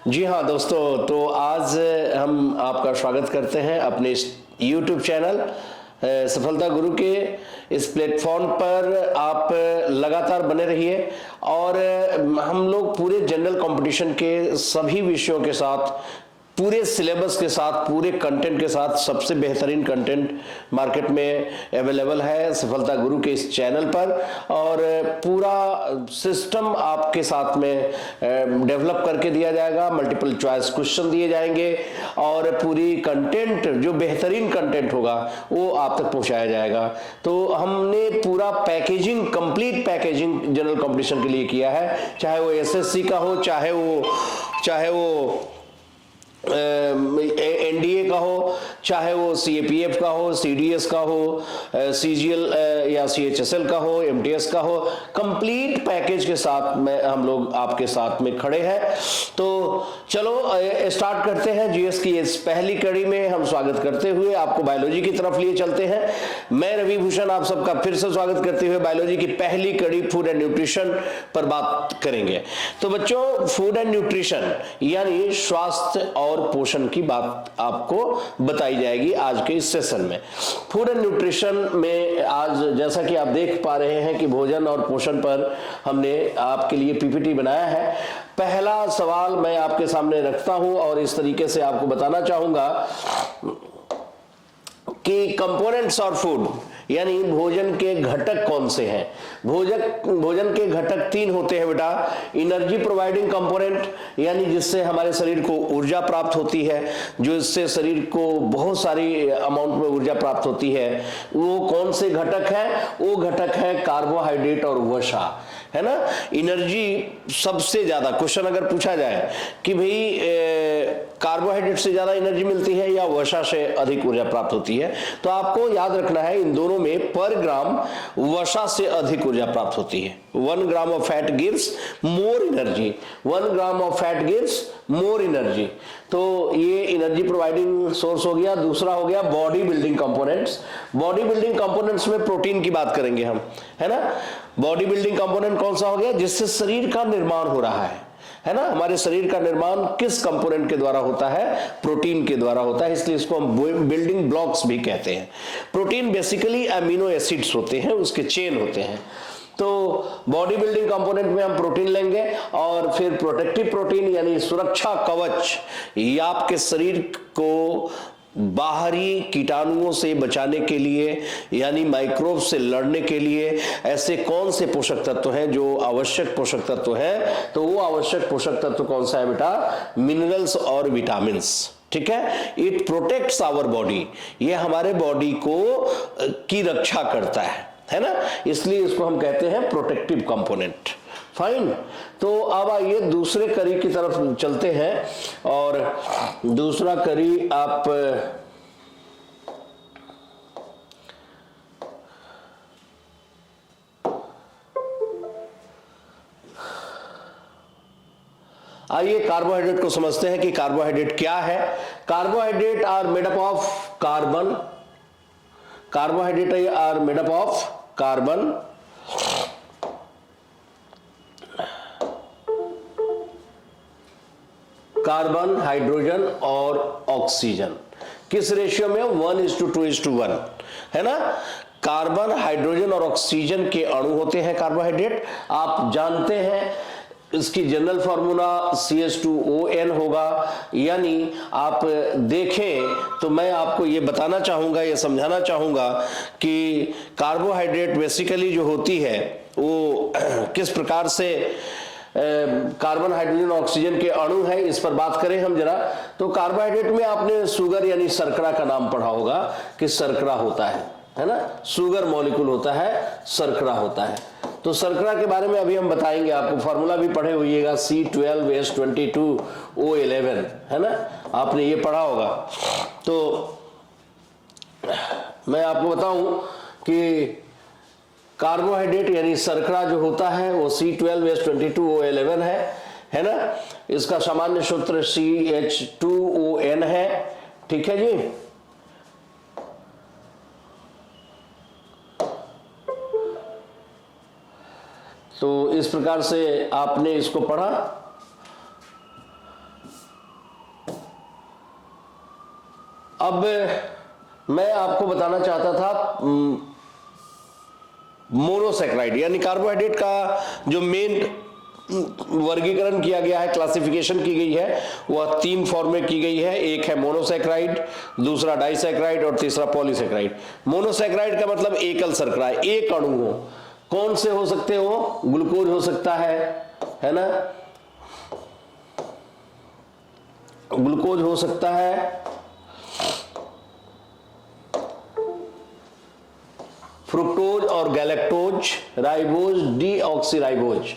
जी हाँ दोस्तों, तो आज हम आपका स्वागत करते हैं अपने इस YouTube चैनल सफलता गुरु के इस प्लेटफॉर्म पर। आप लगातार बने रहिए और हम लोग पूरे जनरल कंपटीशन के सभी विषयों के साथ, पूरे सिलेबस के साथ, पूरे कंटेंट के साथ, सबसे बेहतरीन कंटेंट मार्केट में अवेलेबल है सफलता गुरु के इस चैनल पर। और पूरा सिस्टम आपके साथ में डेवलप करके दिया जाएगा, मल्टीपल चॉइस क्वेश्चन दिए जाएंगे और पूरी कंटेंट, जो बेहतरीन कंटेंट होगा वो आप तक पहुंचाया जाएगा। तो हमने पूरा packaging, complete packaging general competition के लिए किया है, चाहे वो एसएससी का हो, चाहे वो एनडीए का हो, चाहे वो सीएपीएफ का हो, सीडीएस का हो, सीजीएल या सीएचएसएल का हो, एमटीएस का हो, कंप्लीट पैकेज के साथ में हम लोग आपके साथ में खड़े हैं। तो चलो स्टार्ट करते हैं जीएस की इस पहली कड़ी में। हम स्वागत करते हुए आपको बायोलॉजी की तरफ लिए चलते हैं। मैं रवि भूषण आप सबका फिर से स्वागत करते हुए बायोलॉजी की पहली कड़ी फूड एंड न्यूट्रिशन पर बात करेंगे। तो बच्चों, फूड एंड न्यूट्रिशन यानी स्वास्थ्य और पोषण की बात आपको बताई जाएगी आज के इस सेशन में। फूड एंड न्यूट्रिशन में आज जैसा कि आप देख पा रहे हैं कि भोजन और पोषण पर हमने आपके लिए पीपीटी बनाया है। पहला सवाल मैं आपके सामने रखता हूं और इस तरीके से आपको बताना चाहूंगा कि कंपोनेंट्स ऑफ फूड यानी भोजन के घटक कौन से हैं। भोजन के घटक तीन होते हैं बेटा। एनर्जी प्रोवाइडिंग कंपोनेंट यानी जिससे हमारे शरीर को ऊर्जा प्राप्त होती है, जो इससे शरीर को बहुत सारी अमाउंट में ऊर्जा प्राप्त होती है, वो कौन से घटक हैं? वो घटक है कार्बोहाइड्रेट और वसा, है ना। एनर्जी सबसे ज्यादा, क्वेश्चन अगर पूछा जाए कि भाई कार्बोहाइड्रेट से ज्यादा एनर्जी मिलती है या वसा से अधिक ऊर्जा प्राप्त होती है, तो आपको याद रखना है इन दोनों में पर ग्राम वसा से अधिक ऊर्जा प्राप्त होती है। 1 gram of fat gives more energy, 1 gram of fat gives more energy. तो ये एनर्जी प्रोवाइडिंग सोर्स हो गया। दूसरा हो गया body building components. Body building components में प्रोटीन की बात करेंगे हम, है ना। बॉडी बिल्डिंग कंपोनेंट कौन सा हो गया? जिससे शरीर का निर्माण हो रहा है ना। हमारे शरीर का निर्माण किस कंपोनेंट के द्वारा होता है? प्रोटीन के द्वारा होता है, इसलिए इसको हम बिल्डिंग ब्लॉक्स भी कहते हैं। प्रोटीन बेसिकली अमीनो एसिड्स होते हैं, उसके चेन होते हैं। तो बॉडी बिल्डिंग कंपोनेंट में हम प्रोटीन लेंगे और फिर प्रोटेक्टिव प्रोटीन यानी सुरक्षा कवच, ये आपके शरीर को बाहरी कीटाणुओं से बचाने के लिए यानी माइक्रोब से लड़ने के लिए ऐसे कौन से पोषक तत्व हैं जो आवश्यक पोषक तत्व हैं? तो वो आवश्यक पोषक तत्व कौन सा है बेटा? मिनरल्स और विटामिन्स। ठीक है, इट प्रोटेक्ट्स आवर बॉडी, ये हमारे बॉडी को की रक्षा करता है ना, इसलिए इसको हम कहते हैं प्रोटेक्टिव कंपोनेंट। फाइन। तो अब आइए दूसरे करी की तरफ चलते हैं और दूसरा करी आप आइए कार्बोहाइड्रेट को समझते हैं कि कार्बोहाइड्रेट क्या है। Carbohydrate are made up of carbon. Carbohydrate are made up of carbon, carbon, hydrogen और ऑक्सीजन। किस रेशियो में? 1:2:1, है ना। कार्बन, हाइड्रोजन और ऑक्सीजन के अणु होते हैं कार्बोहाइड्रेट। आप जानते हैं इसकी जनरल फॉर्मूला CH2ON होगा। यानी आप देखें तो मैं आपको ये बताना चाहूंगा, ये समझाना चाहूंगा कि कार्बोहाइड्रेट बेसिकली जो होती है वो किस प्रकार से कार्बन, हाइड्रोजन, ऑक्सीजन के अणु है, इस पर बात करें हम जरा। तो कार्बोहाइड्रेट में आपने शुगर यानी शर्करा का नाम पढ़ा होगा कि शर्करा होता है ना। शुगर मॉलिक्यूल होता है, शर्करा होता है। तो शर्करा के बारे में अभी हम बताएंगे, आपको फॉर्मूला भी पढ़े होइएगा C12H22O11, है ना, आपने ये पढ़ा होगा। तो मैं आपको बताऊं कि कार्बोहाइड्रेट यानी शर्करा जो होता है वो C12H22O11 है ना। इसका सामान्य सूत्र CH2ON है। ठीक है जी। तो इस प्रकार से आपने इसको पढ़ा। अब मैं आपको बताना चाहता था मोनोसैकराइड, यानी कार्बोहाइड्रेट का जो मेन वर्गीकरण किया गया है, क्लासिफिकेशन की गई है, वह 3 फॉर्म में की गई है। एक है मोनोसैकराइड, दूसरा डाइसैकराइड और तीसरा पॉलीसैकराइड। मोनोसैकराइड का मतलब एकल शर्करा, एक अणु हो। कौन से हो सकते हो? ग्लूकोज हो सकता है ना, ग्लूकोज हो सकता है, फ्रुक्टोज और galactose, ribose, deoxyribose.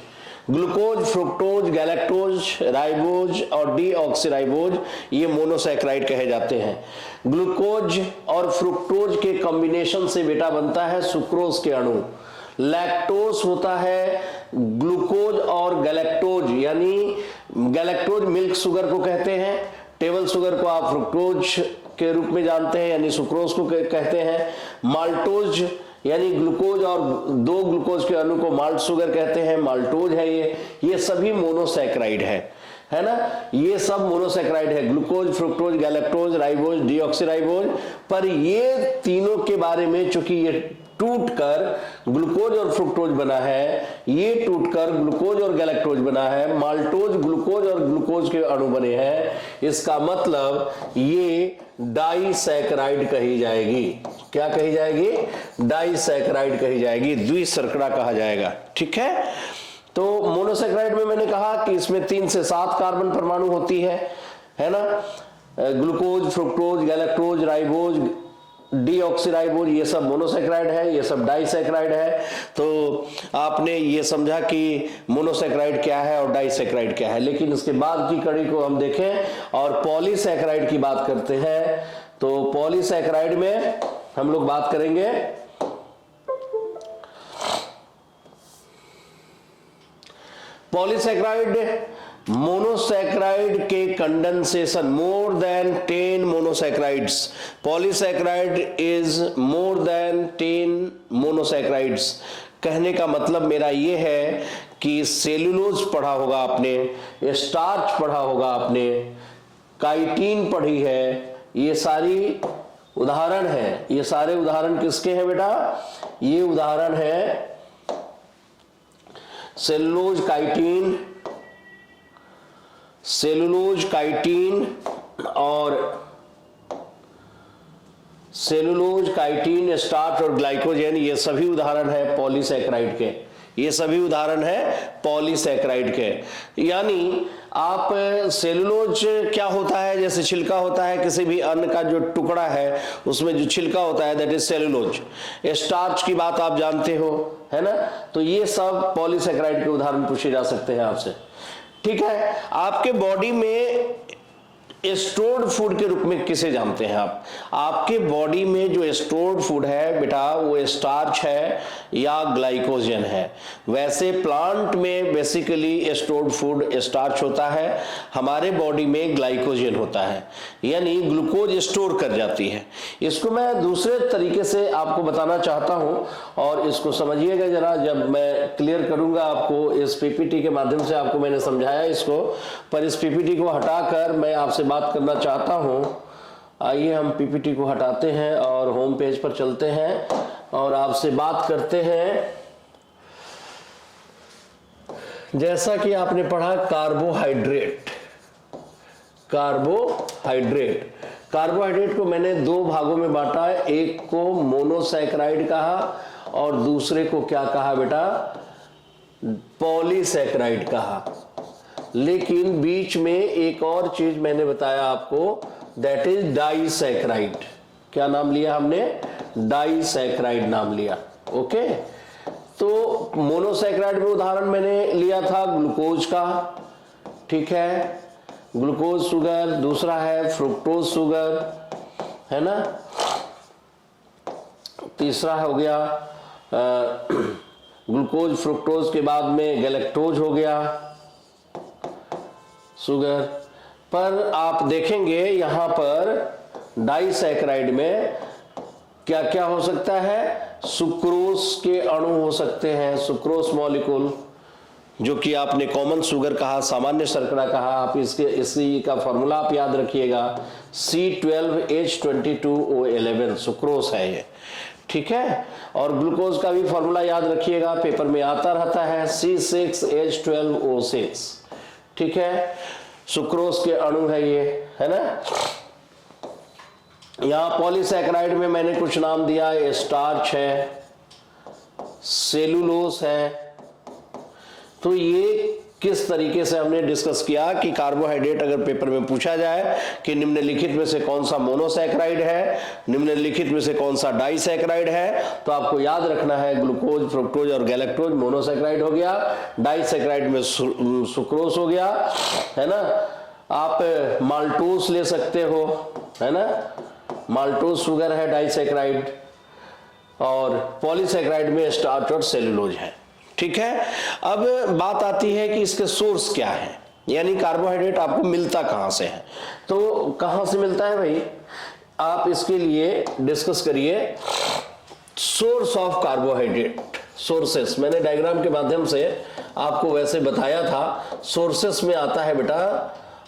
Glucose, fructose, galactose, ribose और डीऑक्सीराइबोज ये मोनोसैकराइड कहे जाते हैं। ग्लूकोज और फ्रुक्टोज के कॉम्बिनेशन से बेटा बनता है सुक्रोज के अणु। लैक्टोज होता है ग्लूकोज और गैलेक्टोज, यानी गैलेक्टोज मिल्क शुगर को कहते हैं, टेबल शुगर को आप फ्रुक्टोज के रूप में जानते हैं, यानी सुक्रोज को कहते हैं। माल्टोज यानी ग्लूकोज और 2 ग्लूकोज के अणु को माल्ट शुगर कहते हैं, माल्टोज है ये सभी मोनोसैकराइड है ना, ये सब मोनोसैकराइड है। Glucose, fructose, galactose, ribose, deoxyribose. पर ये तीनों के बारे में चूंकि ये टूटकर ग्लूकोज और फ्रुक्टोज बना है, ये टूटकर ग्लूकोज और गैलेक्टोज बना है, माल्टोज ग्लूकोज और ग्लूकोज के अणु बने हैं, इसका मतलब ये डाइसैकराइड कही जाएगी। क्या कही जाएगी? डाइसैकराइड कही जाएगी, द्विशर्करा कहा जाएगा। ठीक है, तो मोनोसैकराइड में मैंने कहा कि इसमें 3 से 7 कार्बन परमाणु होती है ना। Glucose, fructose, galactose, ribose, deoxyribose ये सब मोनोसैकराइड है, ये सब डाइसैकराइड है। तो आपने ये समझा कि मोनोसैकराइड क्या है और डाइसैकराइड क्या है। लेकिन इसके बाद की कड़ी को हम देखें और पॉलीसैकराइड की बात करते हैं। तो पॉलीसैकराइड में हम लोग बात करेंगे पॉलीसैकराइड मोनोसैकराइड के condensation more than 10 monosaccharides. Polysaccharide is more than 10 monosaccharides. कहने का मतलब मेरा ये है कि सेलुलोज पढ़ा होगा आपने, स्टार्च पढ़ा होगा आपने, काइटिन पढ़ी है, ये सारी उदाहरण है। ये सारे उदाहरण किसके हैं बेटा? ये उदाहरण है सेलुलोज, काइटिन और सेलुलोज, काइटिन, स्टार्च और ग्लाइकोजन, ये सभी उदाहरण है पॉलीसैकराइड के। ये सभी उदाहरण है पॉलीसैकराइड के। यानी आप सेलुलोज क्या होता है? जैसे छिलका होता है किसी भी अन्न का, जो टुकड़ा है उसमें जो छिलका होता है दैट इज सेलुलोज। स्टार्च की बात आप जानते हो, है ना। तो ये सब पॉलीसैकराइड के उदाहरण पूछे जा सकते हैं आपसे। ठीक है, आपके बॉडी में स्टोर्ड फूड के रूप में किसे जानते हैं आप? आपके बॉडी में जो स्टोर्ड फूड है बेटा वो स्टार्च है या ग्लाइकोजन है। वैसे प्लांट में बेसिकली स्टोर्ड फूड स्टार्च होता है, हमारे बॉडी में ग्लाइकोजन होता है, यानी ग्लूकोज स्टोर कर जाती है। इसको मैं दूसरे तरीके से आपको बताना चाहता हूं और इसको समझिएगा जरा, जब मैं क्लियर करूंगा आपको इस पीपीटी के माध्यम से। आपको मैंने समझाया इसको, पर इस पीपीटी को हटाकर मैं आपसे बात करना चाहता हूं। आइए हम पीपीटी को हटाते हैं और होम पेज पर चलते हैं और आपसे बात करते हैं। जैसा कि आपने पढ़ा कार्बोहाइड्रेट, कार्बोहाइड्रेट को मैंने 2 भागों में बांटा है। एक को मोनोसैकराइड कहा और दूसरे को क्या कहा बेटा? पॉलीसैकराइड कहा। लेकिन बीच में एक और चीज मैंने बताया आपको, दैट इज डाइसैकराइड। क्या नाम लिया हमने? डाइसैकराइड नाम लिया। ओके, तो मोनोसैकराइड में उदाहरण मैंने लिया था ग्लूकोज का, ठीक है, ग्लूकोज शुगर। दूसरा है फ्रुक्टोज शुगर, है ना। तीसरा हो गया ग्लूकोज फ्रुक्टोज के बाद में गैलेक्टोज हो गया शुगर। पर आप देखेंगे यहां पर डाइसैकराइड में क्या क्या हो सकता है? सुक्रोज के अणु हो सकते हैं, सुक्रोज मॉलिक्यूल, जो कि आपने कॉमन शुगर कहा, सामान्य शर्करा कहा, आप इसी का फॉर्मूला आप याद रखिएगा, C12H22O11 सुक्रोज है ये, ठीक है। और ग्लूकोज का भी फॉर्मूला याद रखिएगा, पेपर में आता रहता है, C6H12O6, ठीक है। सुक्रोज के अणु है ये, है ना। यहां पॉलीसैकेराइड में मैंने कुछ नाम दिया, स्टार्च है, सेलुलोज है। तो ये किस तरीके से हमने डिस्कस किया कि कार्बोहाइड्रेट अगर पेपर में पूछा जाए कि निम्नलिखित में से कौन सा मोनोसैकेराइड है, निम्नलिखित में से कौन सा डाइसैकेराइड है, तो आपको याद रखना है ग्लूकोज, फ्रुक्टोज और गैलेक्टोज मोनोसैकेराइड हो गया, डाइसैकेराइड में सुक्रोज हो गया, है ना। आप माल्टोज ले सकते हो, है ना, माल्टोज शुगर है, डाइसैकेराइड, और पॉलीसैकेराइड में स्टार्च और सेलुलोज है, ठीक है। अब बात आती है कि इसके सोर्स क्या है, यानी कार्बोहाइड्रेट आपको मिलता कहां से है। तो कहां से मिलता है भाई, आप इसके लिए डिस्कस करिए सोर्स ऑफ कार्बोहाइड्रेट। सोर्सेस मैंने डायग्राम के माध्यम से आपको वैसे बताया था। सोर्सेस में आता है बेटा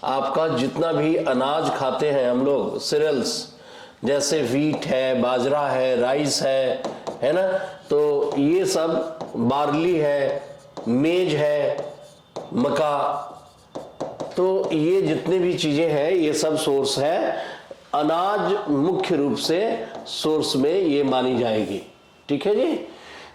आपका जितना भी अनाज खाते हैं हम लोग, सीरियल्स, जैसे व्हीट है, बाजरा है, राइस है ना, तो ये सब, बार्ली है, मेज है, मक्का, तो ये जितने भी चीजें हैं ये सब सोर्स है। अनाज मुख्य रूप से सोर्स में ये मानी जाएगी, ठीक है जी।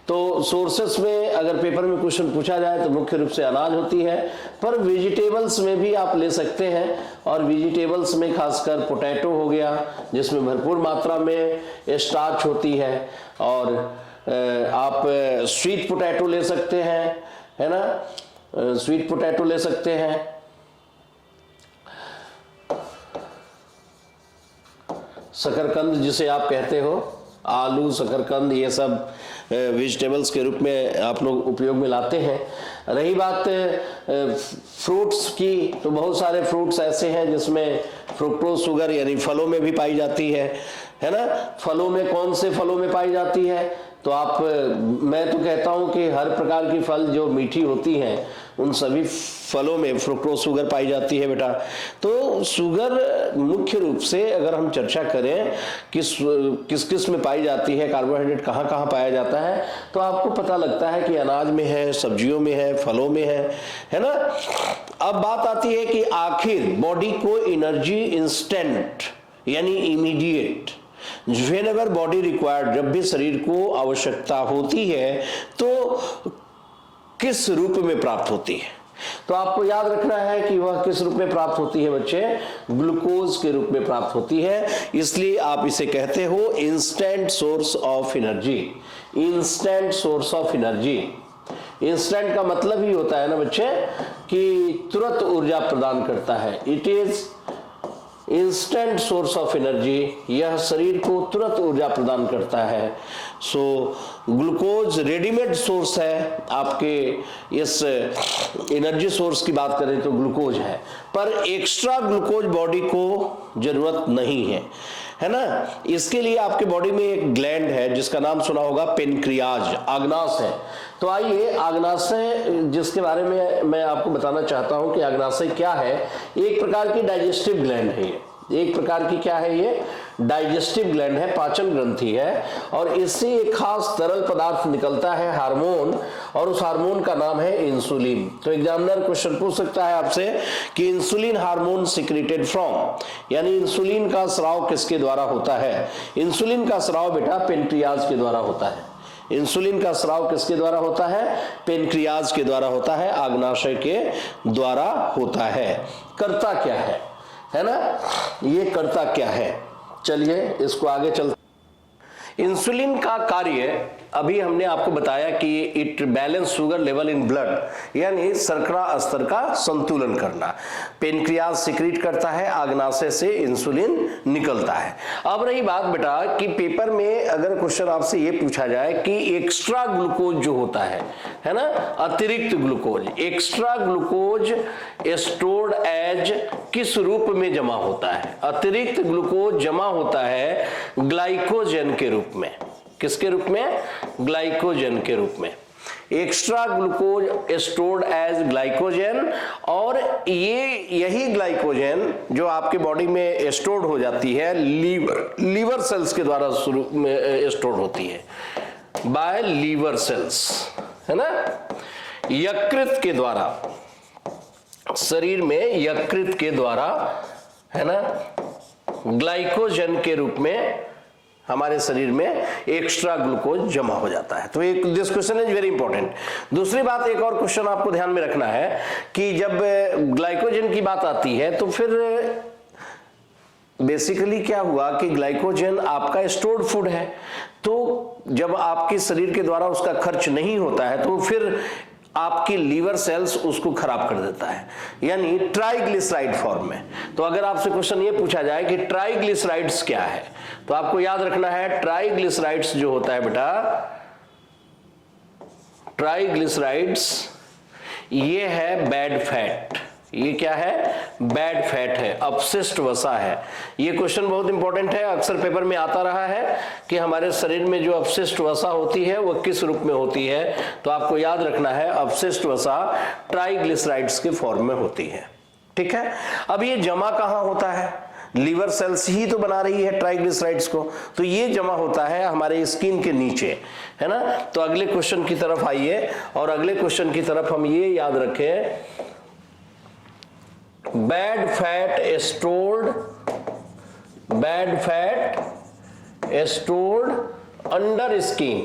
तो सोर्सेस में अगर पेपर में क्वेश्चन पूछा जाए तो मुख्य रूप से अनाज होती है, पर वेजिटेबल्स में भी आप ले सकते हैं, और वेजिटेबल्स में खासकर पोटैटो हो गया जिसमें भरपूर मात्रा में स्टार्च होती है, और आप स्वीट पोटैटो ले सकते हैं, है ना, स्वीट पोटैटो ले सकते हैं। शकरकंद जिसे आप कहते हो, आलू, शकरकंद, ये सब वेजिटेबल्स के रूप में आप लोग उपयोग में लाते हैं। रही बात फ्रूट्स की, तो बहुत सारे फ्रूट्स ऐसे हैं जिसमें फ्रुक्टोज शुगर यानी फलों में भी पाई जाती है ना। फलों में कौन से फलों में पाई जाती है, तो आप, मैं तो कहता हूं कि हर प्रकार की फल जो मीठी होती हैं उन सभी फलों में फ्रुक्टोज शुगर पाई जाती है बेटा। तो शुगर मुख्य रूप से अगर हम चर्चा करें किस किस में पाई जाती है, कार्बोहाइड्रेट कहाँ कहाँ पाया जाता है, तो आपको पता लगता है कि अनाज में है, सब्जियों में है, फलों में है ना। अब बात आती है कि आखिर बॉडी को एनर्जी इंस्टेंट यानी इमीडिएट, व्हेनेवर बॉडी रिक्वायर्ड, जब भी शरीर को आवश्यकता होती है तो किस रूप में प्राप्त होती है। तो आपको याद रखना है कि वह किस रूप में प्राप्त होती है बच्चे, ग्लूकोज के रूप में प्राप्त होती है। इसलिए आप इसे कहते हो instant source of energy. Instant source of energy, instant का मतलब ही होता है ना बच्चे कि तुरंत ऊर्जा प्रदान करता है। It is instant source of energy, यह शरीर को तुरंत ऊर्जा प्रदान करता है। सो ग्लूकोज रेडीमेड सोर्स है आपके, इस एनर्जी सोर्स की बात करें तो ग्लूकोज है, पर एक्स्ट्रा ग्लूकोज बॉडी को जरूरत नहीं है ना। इसके लिए आपके बॉडी में एक ग्लैंड है जिसका नाम सुना होगा, पेनक्रियाज, आग्नाशय है। तो आइए आग्नाशय जिसके बारे में मैं आपको बताना चाहता हूं कि आग्नाशय क्या है। एक प्रकार की डाइजेस्टिव ग्लैंड है ये, एक प्रकार की क्या है ये, डाइजेस्टिव ग्लैंड है, पाचन ग्रंथि है, और इससे एक खास तरल पदार्थ निकलता है, हार्मोन, और उस हार्मोन का नाम है इंसुलिन। तो एग्जामिनर क्वेश्चन पूछ सकता है आपसे कि इंसुलिन हार्मोन सिक्रेटेड फ्रॉम, यानी इंसुलिन का स्राव किसके द्वारा होता है। इंसुलिन का स्राव बेटा पेनक्रियाज के द्वारा होता है। इंसुलिन का स्राव किसके द्वारा होता है, पेनक्रियाज के द्वारा होता है, आग्नाशय के द्वारा होता है। करता क्या है ना, ये करता क्या है, चलिए इसको आगे चलते। इंसुलिन का कार्य अभी हमने आपको बताया कि it balance sugar level in blood, यानी शर्करा स्तर का संतुलन करना। पेनक्रियाज सिक्रीट करता है, आग्नाशय से इंसुलिन निकलता है। अब रही बात बेटा कि पेपर में अगर क्वेश्चन आपसे ये पूछा जाए कि एक्स्ट्रा ग्लूकोज जो होता है ना, अतिरिक्त glucose, extra glucose stored as किस रूप में जमा होता है। अतिरिक्त ग्लूकोज जमा होता है ग्लाइकोजन के रूप में। किसके रूप में, ग्लाइकोजन के रूप में। Extra glucose stored as glycogen, और यही ग्लाइकोजन जो आपके बॉडी में स्टोर्ड हो जाती है लीवर सेल्स के द्वारा शुरू में स्टोर्ड होती है, बाय लीवर सेल्स, है ना, यकृत के द्वारा, शरीर में यकृत के द्वारा, है ना, ग्लाइकोजन के रूप में हमारे शरीर में एक्स्ट्रा ग्लूकोज जमा हो जाता है। तो एक this question is very important. दूसरी बात, एक और क्वेश्चन आपको ध्यान में रखना है कि जब ग्लाइकोजन की बात आती है तो फिर बेसिकली क्या हुआ कि ग्लाइकोजन आपका स्टोर्ड फूड है, तो जब आपके शरीर के द्वारा उसका खर्च नहीं होता है तो फिर आपकी लीवर सेल्स उसको खराब कर देता है, यानी ट्राइग्लिसराइड फॉर्म में। तो अगर आपसे क्वेश्चन ये पूछा जाए कि ट्राइग्लिसराइड्स क्या है, तो आपको याद रखना है ट्राइग्लिसराइड्स जो होता है बेटा, ट्राइग्लिसराइड्स ये है बैड फैट। ये क्या है? बैड फैट है, अपशिष्ट वसा है। ये क्वेश्चन बहुत इंपॉर्टेंट है, अक्सर पेपर में आता रहा है कि हमारे शरीर में जो अपशिष्ट वसा होती है वो किस रूप में होती है, तो आपको याद रखना है अपशिष्ट वसा ट्राइग्लिसराइड्स के फॉर्म में होती है। ठीक है, अब ये जमा कहां होता है? लीवर सेल्स ही तो बना रही है ट्राइग्लिसराइड्स को, तो ये जमा होता है हमारे स्किन के नीचे, है ना। तो अगले क्वेश्चन की तरफ आइए, और अगले क्वेश्चन की तरफ हम ये याद रखें, bad fat stored under skin,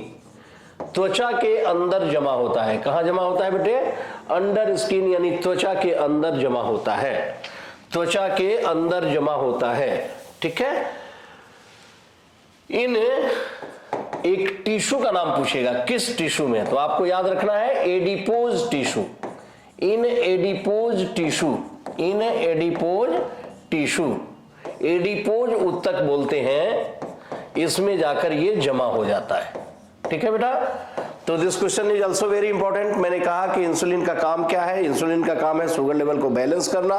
त्वचा के अंदर जमा होता है। कहां जमा होता है बेटे? अंडर स्किन, यानी त्वचा के अंदर जमा होता है, त्वचा के अंदर जमा होता है। ठीक है, इन एक टिश्यू का नाम पूछेगा, किस टिश्यू में, तो आपको याद रखना है adipose tissue. In adipose tissue, in adipose tissue, adipose ऊतक बोलते हैं, इसमें जाकर ये जमा हो जाता है। ठीक है बेटा, तो this question is also very important. मैंने कहा कि इंसुलिन का काम क्या है? इंसुलिन का काम है शुगर लेवल को बैलेंस करना,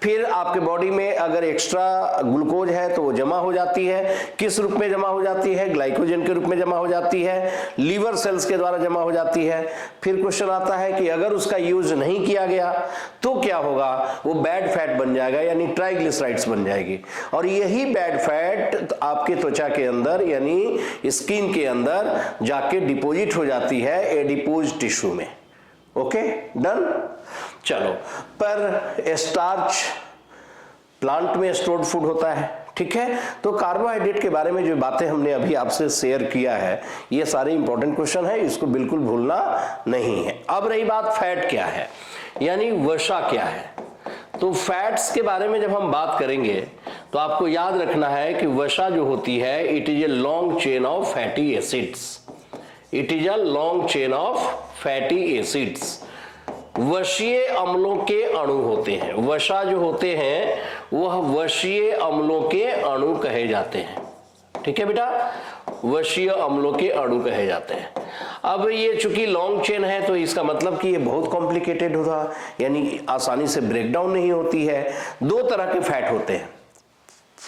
फिर आपके बॉडी में अगर एक्स्ट्रा ग्लूकोज है तो वो जमा हो जाती है, किस रूप में जमा हो जाती है? ग्लाइकोजन के रूप में जमा हो जाती है, लीवर सेल्स के द्वारा जमा हो जाती है। फिर क्वेश्चन आता है कि अगर उसका यूज नहीं किया गया तो क्या होगा? वो बैड फैट बन जाएगा, यानी ट्राइग्लिसराइड्स बन जाएगी, और यही बैड फैट आपके त्वचा के अंदर यानी स्किन के अंदर जाके डिपोजिट हो जाती है एडिपोज टिश्यू में। Okay, done. चलो, पर स्टार्च प्लांट में स्टोर्ड फूड होता है। ठीक है, तो कार्बोहाइड्रेट के बारे में जो बातें हमने अभी आपसे शेयर किया है, ये सारे इंपॉर्टेंट क्वेश्चन है, इसको बिल्कुल भूलना नहीं है। अब रही बात फैट क्या है, यानी वसा क्या है। तो फैट्स के बारे में जब हम बात करेंगे तो आपको याद रखना है कि वसा जो होती है, it is a long chain of fatty acids. It is a long chain of fatty acids. वशीय अम्लों के अणु होते हैं। वसा जो होते हैं वह वशीय अम्लों के अणु कहे जाते हैं। ठीक है बेटा, वशीय अम्लों के अणु कहे जाते हैं। अब ये चूंकि लॉन्ग चेन है तो इसका मतलब कि ये बहुत कॉम्प्लिकेटेड होगा, यानी आसानी से ब्रेक डाउन नहीं होती है। दो तरह के फैट होते हैं,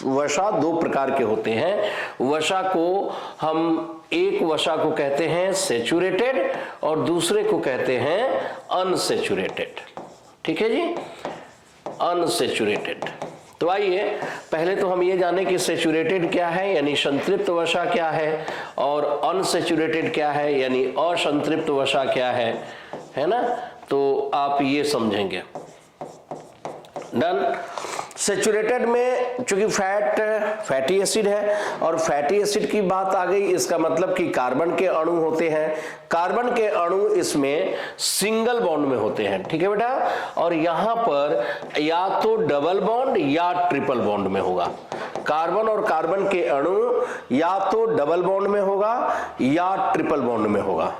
वसा दो प्रकार के होते हैं। वसा को हम, एक वसा को कहते हैं सेचुरेटेड और दूसरे को कहते हैं अनसेचुरेटेड। ठीक है जी, अनसेचुरेटेड। तो आइए पहले तो हम ये जाने कि सेचुरेटेड क्या है, यानी संतृप्त वसा क्या है, और अनसेचुरेटेड क्या है, यानी असंतृप्त वसा क्या है ना। तो आप ये समझेंगे। डन। सेचुरेटेड में चूंकि फैट फैटी एसिड है, और फैटी एसिड की बात आ गई, इसका मतलब कि कार्बन के अणु होते हैं। कार्बन के अणु इसमें सिंगल बॉन्ड में होते हैं। ठीक है बेटा, और यहां पर या तो डबल बॉन्ड या ट्रिपल बॉन्ड में होगा। कार्बन और कार्बन के अणु या तो डबल बॉन्ड में होगा या ट्रिपल बॉन्ड में होगा।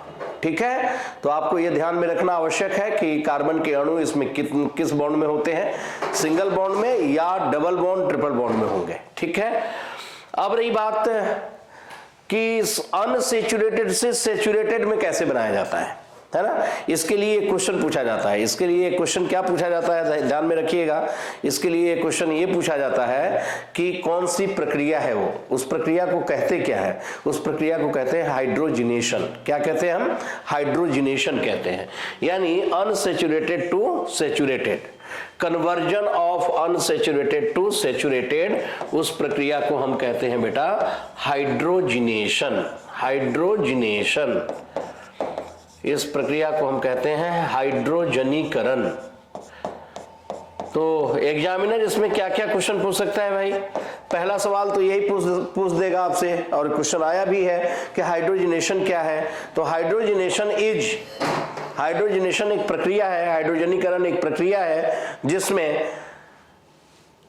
ठीक है, तो आपको यह ध्यान में रखना आवश्यक है कि कार्बन के अणु इसमें किस बॉन्ड में होते हैं, सिंगल बॉन्ड में या डबल बॉन्ड ट्रिपल बॉन्ड में होंगे। ठीक है, अब रही बात कि अनसेचुरेटेड से सेचुरेटेड में कैसे बनाया जाता है। है ना। इसके लिए क्वेश्चन पूछा जाता है, इसके लिए क्वेश्चन क्या पूछा जाता है, ध्यान में रखिएगा। इसके लिए क्वेश्चन ये पूछा जाता है कि कौन सी प्रक्रिया है वो, उस प्रक्रिया को कहते क्या है, उस प्रक्रिया को कहते हैं हाइड्रोजिनेशन। क्या कहते हैं हम? हाइड्रोजिनेशन कहते हैं, यानी unsaturated to saturated, conversion of unsaturated to saturated, उस प्रक्रिया को हम कहते हैं बेटा हाइड्रोजिनेशन। हाइड्रोजिनेशन, इस प्रक्रिया को हम कहते हैं हाइड्रोजनीकरण। तो एग्जामिनर इसमें क्या क्या क्वेश्चन पूछ सकता है भाई? पहला सवाल तो यही पूछ देगा आपसे, और क्वेश्चन आया भी है कि हाइड्रोजनेशन क्या है। तो हाइड्रोजनेशन एक प्रक्रिया है, हाइड्रोजनीकरण एक प्रक्रिया है जिसमें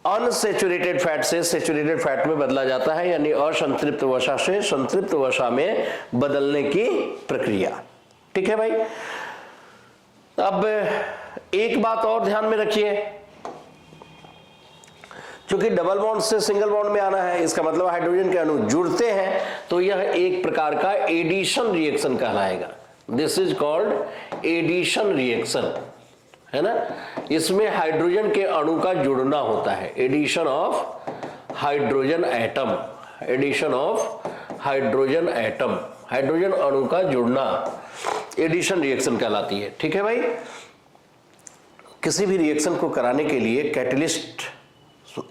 अनसैचुरेटेड फैट से सैचुरेटेड फैट में बदला जाता है, यानी असंतृप्त वसा से संतृप्त वसा में बदलने की प्रक्रिया। ठीक है भाई। अब एक बात और ध्यान में रखिए, क्योंकि डबल बॉन्ड से सिंगल बॉन्ड में आना है, इसका मतलब हाइड्रोजन के अणु जुड़ते हैं, तो यह एक प्रकार का एडिशन रिएक्शन कहलाएगा। This is called addition reaction, है ना। इसमें हाइड्रोजन के अणु का जुड़ना होता है, addition of hydrogen atom, addition of hydrogen atom, hydrogen अणु का जुड़ना एडिशन रिएक्शन कहलाती है। ठीक है भाई। किसी भी रिएक्शन को कराने के लिए कैटलिस्ट,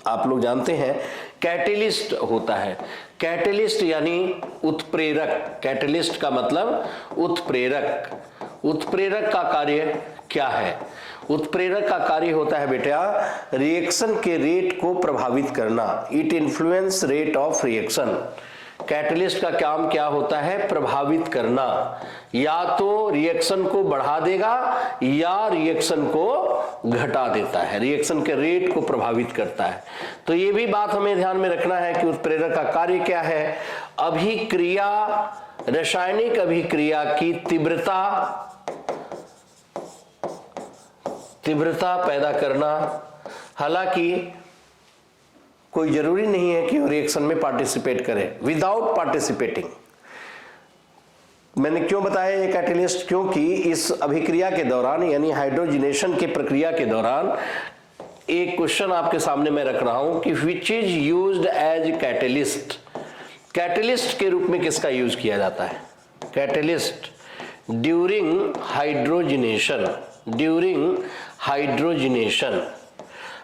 आप लोग जानते हैं कैटलिस्ट होता है। कैटलिस्ट यानी उत्प्रेरक, कैटलिस्ट का मतलब उत्प्रेरक। उत्प्रेरक का कार्य क्या है? उत्प्रेरक का कार्य होता है बेटा रिएक्शन के रेट को प्रभावित करना, it influence rate of reaction. Catalyst का काम क्या होता है? प्रभावित करना, या तो रिएक्शन को बढ़ा देगा या रिएक्शन को घटा देता है, रिएक्शन के रेट को प्रभावित करता है। तो ये भी बात हमें ध्यान में रखना है कि उत्प्रेरक का कार्य क्या है। अभिक्रिया, रासायनिक अभिक्रिया की तीव्रता पैदा करना। हालांकि कोई जरूरी नहीं है कि वो रिएक्शन में पार्टिसिपेट करे, विदाउट पार्टिसिपेटिंग। मैंने क्यों बताया ये कैटलिस्ट? क्योंकि इस अभिक्रिया के दौरान, यानी हाइड्रोजिनेशन की प्रक्रिया के दौरान, एक क्वेश्चन आपके सामने मैं रख रहा हूं कि which is used as catalyst. Catalyst के रूप में किसका यूज किया जाता है? Catalyst during hydrogenation, during hydrogenation,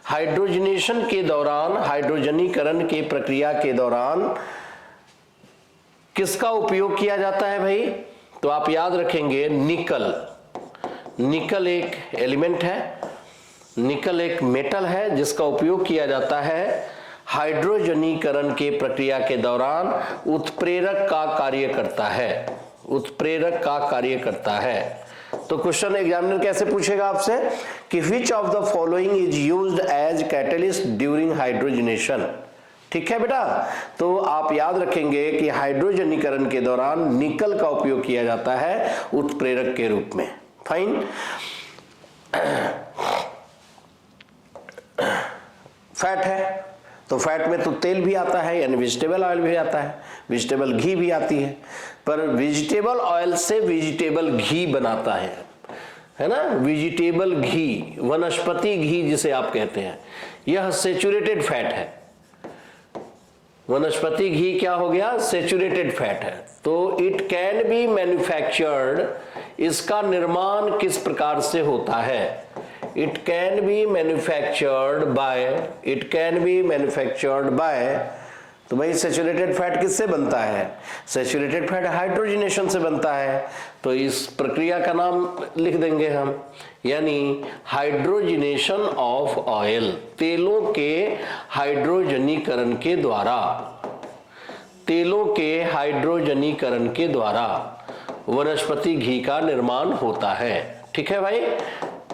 hydrogenation के दौरान, हाइड्रोजनीकरण की प्रक्रिया के दौरान किसका उपयोग किया जाता है भाई? तो आप याद रखेंगे निकल। निकल एक एलिमेंट है, निकल एक मेटल है जिसका उपयोग किया जाता है हाइड्रोजनीकरण के प्रक्रिया के दौरान, उत्प्रेरक का कार्य करता है, उत्प्रेरक का कार्य करता है। तो क्वेश्चन एग्जामिनर कैसे पूछेगा आपसे कि which of the following is used as catalyst during hydrogenation. ठीक है बेटा। तो आप याद रखेंगे कि हाइड्रोजनीकरण के दौरान निकल का उपयोग किया जाता है उत्प्रेरक के रूप में। फाइन। फैट है, तो फैट में तो तेल भी आता है, यानी वेजिटेबल ऑयल भी आता है, वेजिटेबल घी भी आती है, पर वेजिटेबल ऑयल से वेजिटेबल घी बनता है ना। वेजिटेबल घी, वनस्पति घी जिसे आप कहते हैं, यह सैचुरेटेड फैट है। वनस्पति घी क्या हो गया? सैचुरेटेड फैट है। तो इट कैन बी मैन्युफैक्चर्ड, इसका निर्माण किस प्रकार से होता है? It can be manufactured by, तो भाई सैचुरेटेड फैट किससे बनता है? सैचुरेटेड फैट हाइड्रोजनेशन से बनता है। तो इस प्रक्रिया का नाम लिख देंगे हम, यानी हाइड्रोजनेशन ऑफ ऑयल, तेलों के हाइड्रोजनीकरण के द्वारा, तेलों के हाइड्रोजनीकरण के द्वारा वनस्पति घी का निर्माण होता है। ठीक है भाई।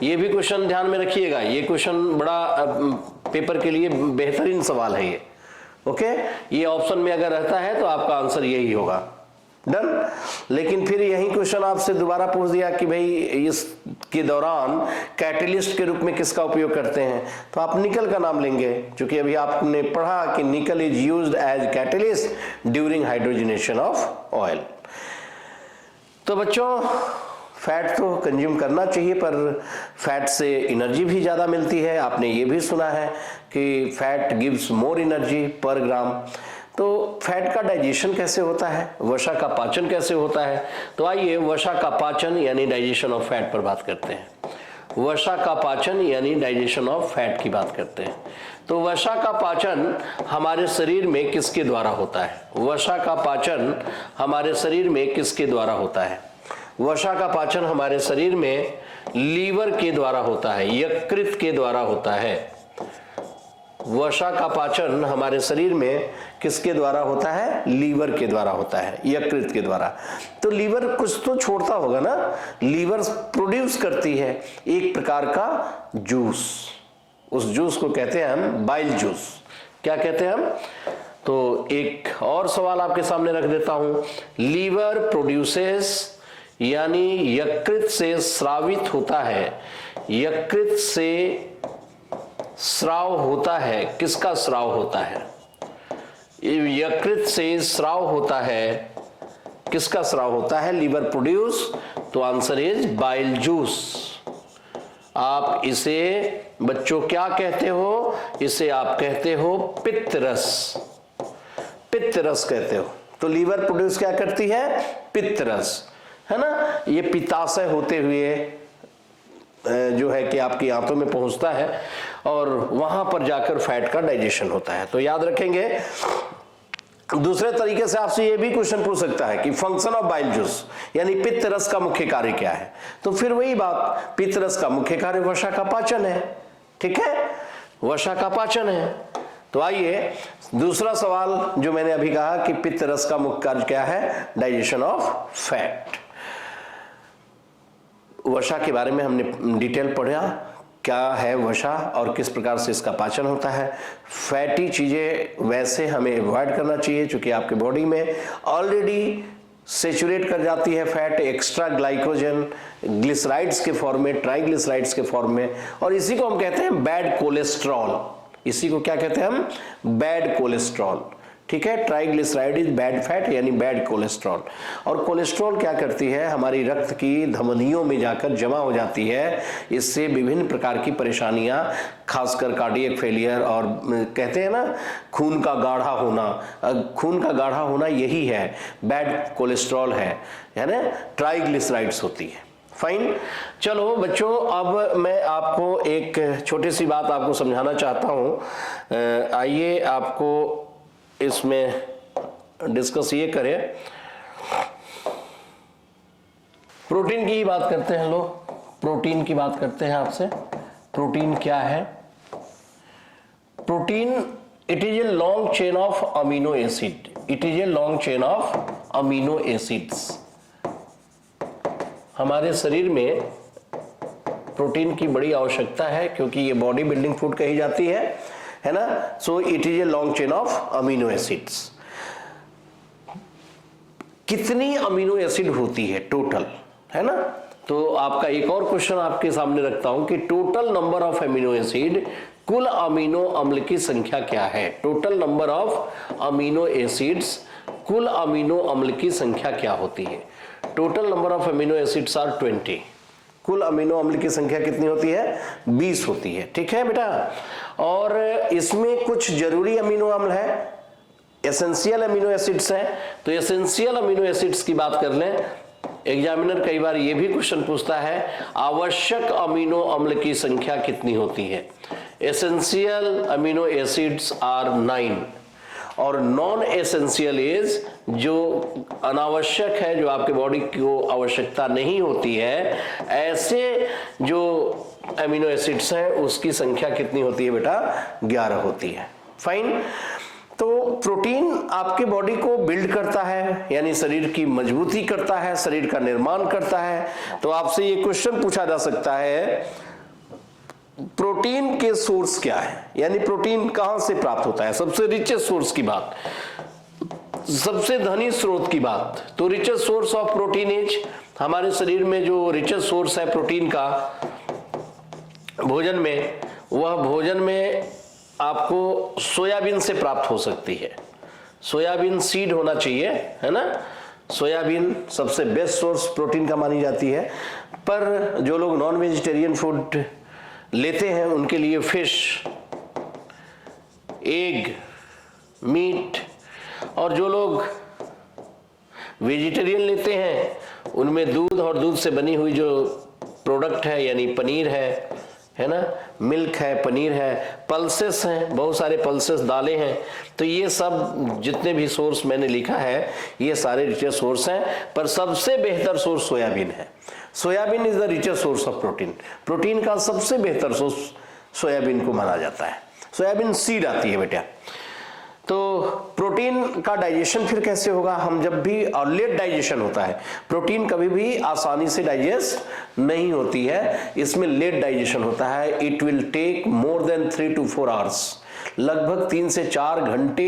ये भी क्वेश्चन ध्यान में रखिएगा, ये क्वेश्चन बड़ा पेपर के लिए बेहतरीन सवाल है ये। ओके, ये ऑप्शन में अगर रहता है तो आपका आंसर यही होगा। डन। लेकिन फिर यही क्वेश्चन आपसे दोबारा पूछ दिया कि भाई इसके दौरान कैटलिस्ट के रूप में किसका उपयोग करते हैं, तो आप निकल का नाम लेंगे, क्योंकि अभी आपने पढ़ा कि nickel is used as catalyst during hydrogenation of oil. तो बच्चों फैट तो कंज्यूम करना चाहिए, पर फैट से एनर्जी भी ज़्यादा मिलती है। आपने ये भी सुना है कि फैट गिव्स मोर एनर्जी पर ग्राम। तो फैट का डाइजेशन कैसे होता है, वसा का पाचन कैसे होता है, तो आइए वसा का पाचन यानी डाइजेशन ऑफ फैट पर बात करते हैं। वसा का पाचन यानी डाइजेशन ऑफ फैट की बात करते हैं। तो वसा का पाचन हमारे शरीर में किसके द्वारा होता है? वसा का पाचन हमारे शरीर में किसके द्वारा होता है? वसा का पाचन हमारे शरीर में लीवर के द्वारा होता है, यकृत के द्वारा होता है। वसा का पाचन हमारे शरीर में किसके द्वारा होता है? लीवर के द्वारा होता है, यकृत के द्वारा। तो लीवर कुछ तो छोड़ता होगा ना, लीवर प्रोड्यूस करती है एक प्रकार का जूस, उस जूस को कहते हैं हम बाइल जूस। क्या कहते हैं हम? तो एक और सवाल आपके सामने रख देता हूं। लीवर प्रोड्यूसेस यानी यकृत से स्रावित होता है, यकृत से स्राव होता है। किसका स्राव होता है? यकृत से स्राव होता है। किसका स्राव होता है? Liver produce. तो आंसर इज बाइल जूस। आप इसे बच्चों क्या कहते हो? इसे आप कहते हो पित्त रस। पित्त रस कहते हो। तो लीवर प्रोड्यूस क्या करती है? पित्त रस, है ना। ये पित्ताशय होते हुए जो है कि आपकी आंतों में पहुंचता है और वहां पर जाकर फैट का डाइजेशन होता है। तो याद रखेंगे। दूसरे तरीके से आपसे ये भी क्वेश्चन पूछ सकता है कि फंक्शन ऑफ बाइल जूस यानी पित्त रस का मुख्य कार्य क्या है? तो फिर वही बात, पित्त रस का मुख्य कार्य वसा का पाचन है। ठीक है, वसा का पाचन है। तो आइए दूसरा सवाल जो मैंने अभी कहा कि पित्त रस का मुख्य कार्य क्या है? Digestion of fat. वसा के बारे में हमने डिटेल पढ़ा, क्या है वसा और किस प्रकार से इसका पाचन होता है। फैटी चीजें वैसे हमें अवॉइड करना चाहिए क्योंकि आपके बॉडी में ऑलरेडी सेचुरेट कर जाती है फैट एक्स्ट्रा ग्लाइकोजन ग्लिसराइड्स के फॉर्म में, ट्राइग्लिसराइड्स के फॉर्म में, और इसी को हम कहते हैं बैड कोलेस्ट्रॉल। इसी को क्या कहते हैं हम? Bad cholesterol. ठीक है, ट्राइग्लिसराइड इज बैड फैट यानी बैड कोलेस्ट्रॉल। और कोलेस्ट्रॉल क्या करती है? हमारी रक्त की धमनियों में जाकर जमा हो जाती है। इससे विभिन्न प्रकार की परेशानियां, खासकर कार्डियक फेलियर और कहते हैं ना खून का गाढ़ा होना, खून का गाढ़ा होना यही है, बैड कोलेस्ट्रॉल है ना, ट्राइग्लिसराइड्स होती है। फाइन। चलो बच्चों, अब मैं आपको एक छोटी सी बात आपको समझाना चाहता हूं। आइए आपको इसमें डिस्कस ये करें। प्रोटीन की बात करते हैं लोग, प्रोटीन की बात करते हैं आपसे। प्रोटीन क्या है? Protein it is a long chain of amino acid. It is a long chain of amino acids. हमारे शरीर में प्रोटीन की बड़ी आवश्यकता है क्योंकि ये बॉडी बिल्डिंग फूड कही जाती है ना। So it is a long chain of amino acids. कितनी अमीनो एसिड होती है टोटल, है ना? तो आपका एक और क्वेश्चन आपके सामने रखता हूं कि total number of amino acid, कुल अमीनो अम्ल की संख्या क्या है? Total number of amino acids, कुल अमीनो अम्ल की संख्या क्या होती है? Total number of amino acids are 20। कुल अमीनो अम्ल की संख्या कितनी होती है? 20 होती है। ठीक है बेटा। और इसमें कुछ जरूरी अमीनो अम्ल है, एसेंशियल अमीनो एसिड्स हैं। तो एसेंशियल अमीनो एसिड्स की बात कर लें। एग्जामिनर कई बार ये भी क्वेश्चन पूछता है आवश्यक अमीनो अम्ल की संख्या कितनी होती है? एसेंशियल अमीनो एसिड्स आर 9 और नॉन एसेंशियल इज जो अनावश्यक है, जो आपके बॉडी को आवश्यकता नहीं होती है, ऐसे जो अमीनो एसिड्स हैं उसकी संख्या कितनी होती है बेटा? 11 होती है। फाइन। तो प्रोटीन आपके बॉडी को बिल्ड करता है यानी शरीर की मजबूती करता है, शरीर का निर्माण करता है। तो आपसे ये क्वेश्चन पूछा जा सकता है प्रोटीन के सोर्स क्या है, यानी प्रोटीन कहां से प्राप्त होता है? सबसे रिचेस्ट सोर्स की बात, सबसे धनी स्रोत की बात। तो richest source of protein is, हमारे शरीर में जो रिचेस्ट सोर्स है प्रोटीन का भोजन में, वह भोजन में आपको सोयाबीन से प्राप्त हो सकती है। सोयाबीन सीड होना चाहिए, है ना। सोयाबीन सबसे बेस्ट सोर्स प्रोटीन का मानी जाती है, पर जो लोग नॉन वेजिटेरियन फूड लेते हैं उनके लिए फिश, एग, मीट, और जो लोग वेजिटेरियन लेते हैं उनमें दूध और दूध से बनी हुई जो प्रोडक्ट है यानी पनीर है ना, मिल्क है, पनीर है, पल्सेस हैं, बहुत सारे पल्सेस, दालें हैं। तो ये सब जितने भी सोर्स मैंने लिखा है ये सारे रिचेस्ट सोर्स हैं, पर सबसे बेहतर सोर्स सोयाबीन है। Soybean is the richest source of protein. Protein का सबसे बेहतर सोर्स सोयाबीन को माना जाता है। सोयाबीन सीड आती है बेटा। तो प्रोटीन का डाइजेशन फिर कैसे होगा? हम जब भी लेट डाइजेशन होता है, प्रोटीन कभी भी आसानी से डाइजेस्ट नहीं होती है, इसमें लेट डाइजेशन होता है। It will take more than 3 to 4 hours, लगभग 3 से 4 घंटे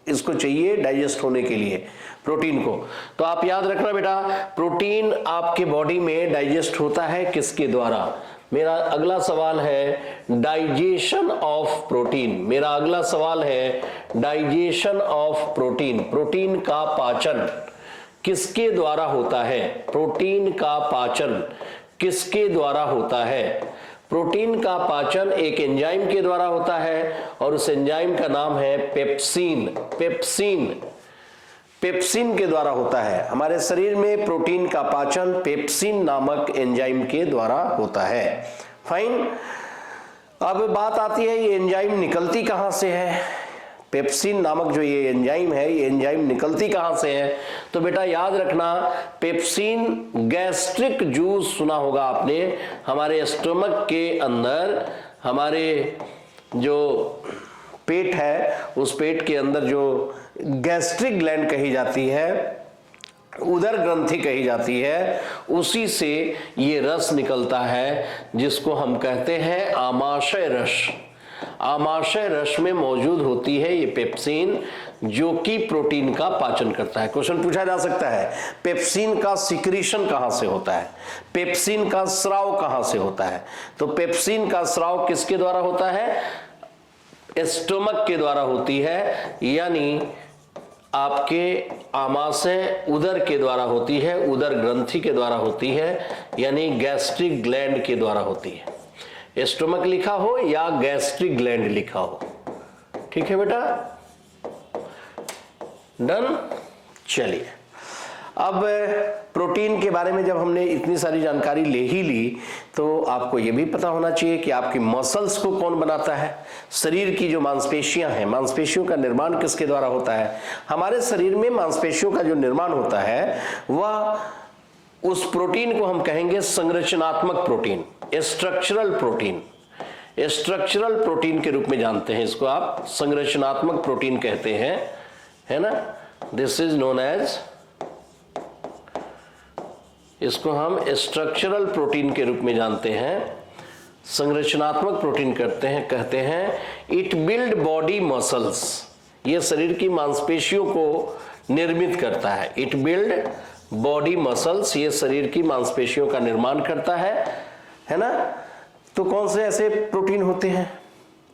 इसको चाहिए डाइजेस्ट होने के लिए प्रोटीन को। तो आप याद रखना बेटा, प्रोटीन आपके बॉडी में डाइजेस्ट होता है किसके द्वारा? मेरा अगला सवाल है डाइजेशन ऑफ प्रोटीन। मेरा अगला सवाल है डाइजेशन ऑफ प्रोटीन। प्रोटीन का पाचन किसके द्वारा होता है? प्रोटीन का पाचन किसके द्वारा होता है? प्रोटीन का पाचन एक एंजाइम के द्वारा होता है और उस एंजाइम का नाम है पेप्सिन। पेप्सिन के द्वारा होता है। हमारे शरीर में प्रोटीन का पाचन पेप्सिन नामक एंजाइम के द्वारा होता है। फाइन। अब बात आती है ये एंजाइम निकलती कहां से है? पेप्सिन नामक जो ये एंजाइम है, ये एंजाइम निकलती कहां से है? तो बेटा याद रखना, पेप्सिन गैस्ट्रिक जूस सुना होगा आपने। हमारे स्टमक के अंदर हमारे जो पेट है, उस पेट के अंदर जो गैस्ट्रिक ग्लैंड कही जाती है, उदर ग्रंथि कही जाती है, उसी से ये रस निकलता है जिसको हम कहते हैं आमाशय रस। आमाशय रस में मौजूद होती है ये पेप्सिन, जो कि प्रोटीन का पाचन करता है। क्वेश्चन पूछा जा सकता है पेप्सिन का सिक्रीशन कहां से होता है, पेप्सिन का स्राव कहां से होता है? तो पेप्सिन का स्राव किसके द्वारा होता है? स्टोमक के द्वारा होती है, यानी आपके आमाशय उदर के द्वारा होती है, उदर ग्रंथि के द्वारा होती है, यानी गैस्ट्रिक ग्लैंड के द्वारा होती है। स्टोमक लिखा हो या गैस्ट्रिक ग्लैंड लिखा हो, ठीक है बेटा? डन। चलिए, अब प्रोटीन के बारे में जब हमने इतनी सारी जानकारी ले ही ली, तो आपको यह भी पता होना चाहिए कि आपकी मसल्स को कौन बनाता है। शरीर की जो मांसपेशियां हैं, मांसपेशियों का निर्माण किसके द्वारा होता है? हमारे शरीर में मांसपेशियों का जो निर्माण होता है वह, उस प्रोटीन को हम कहेंगे संरचनात्मक protein, structural protein. Structural protein के रूप में जानते हैं इसको, आप संरचनात्मक प्रोटीन कहते हैं, है ना? दिस इज नोन एज, इसको हम स्ट्रक्चरल प्रोटीन के रूप में जानते हैं, संरचनात्मक प्रोटीन कहते हैं। इट बिल्ड बॉडी मसल्स, ये शरीर की मांसपेशियों को निर्मित करता है। इट बिल्ड बॉडी मसल्स, ये शरीर की मांसपेशियों का निर्माण करता है ना? तो कौन से ऐसे प्रोटीन होते हैं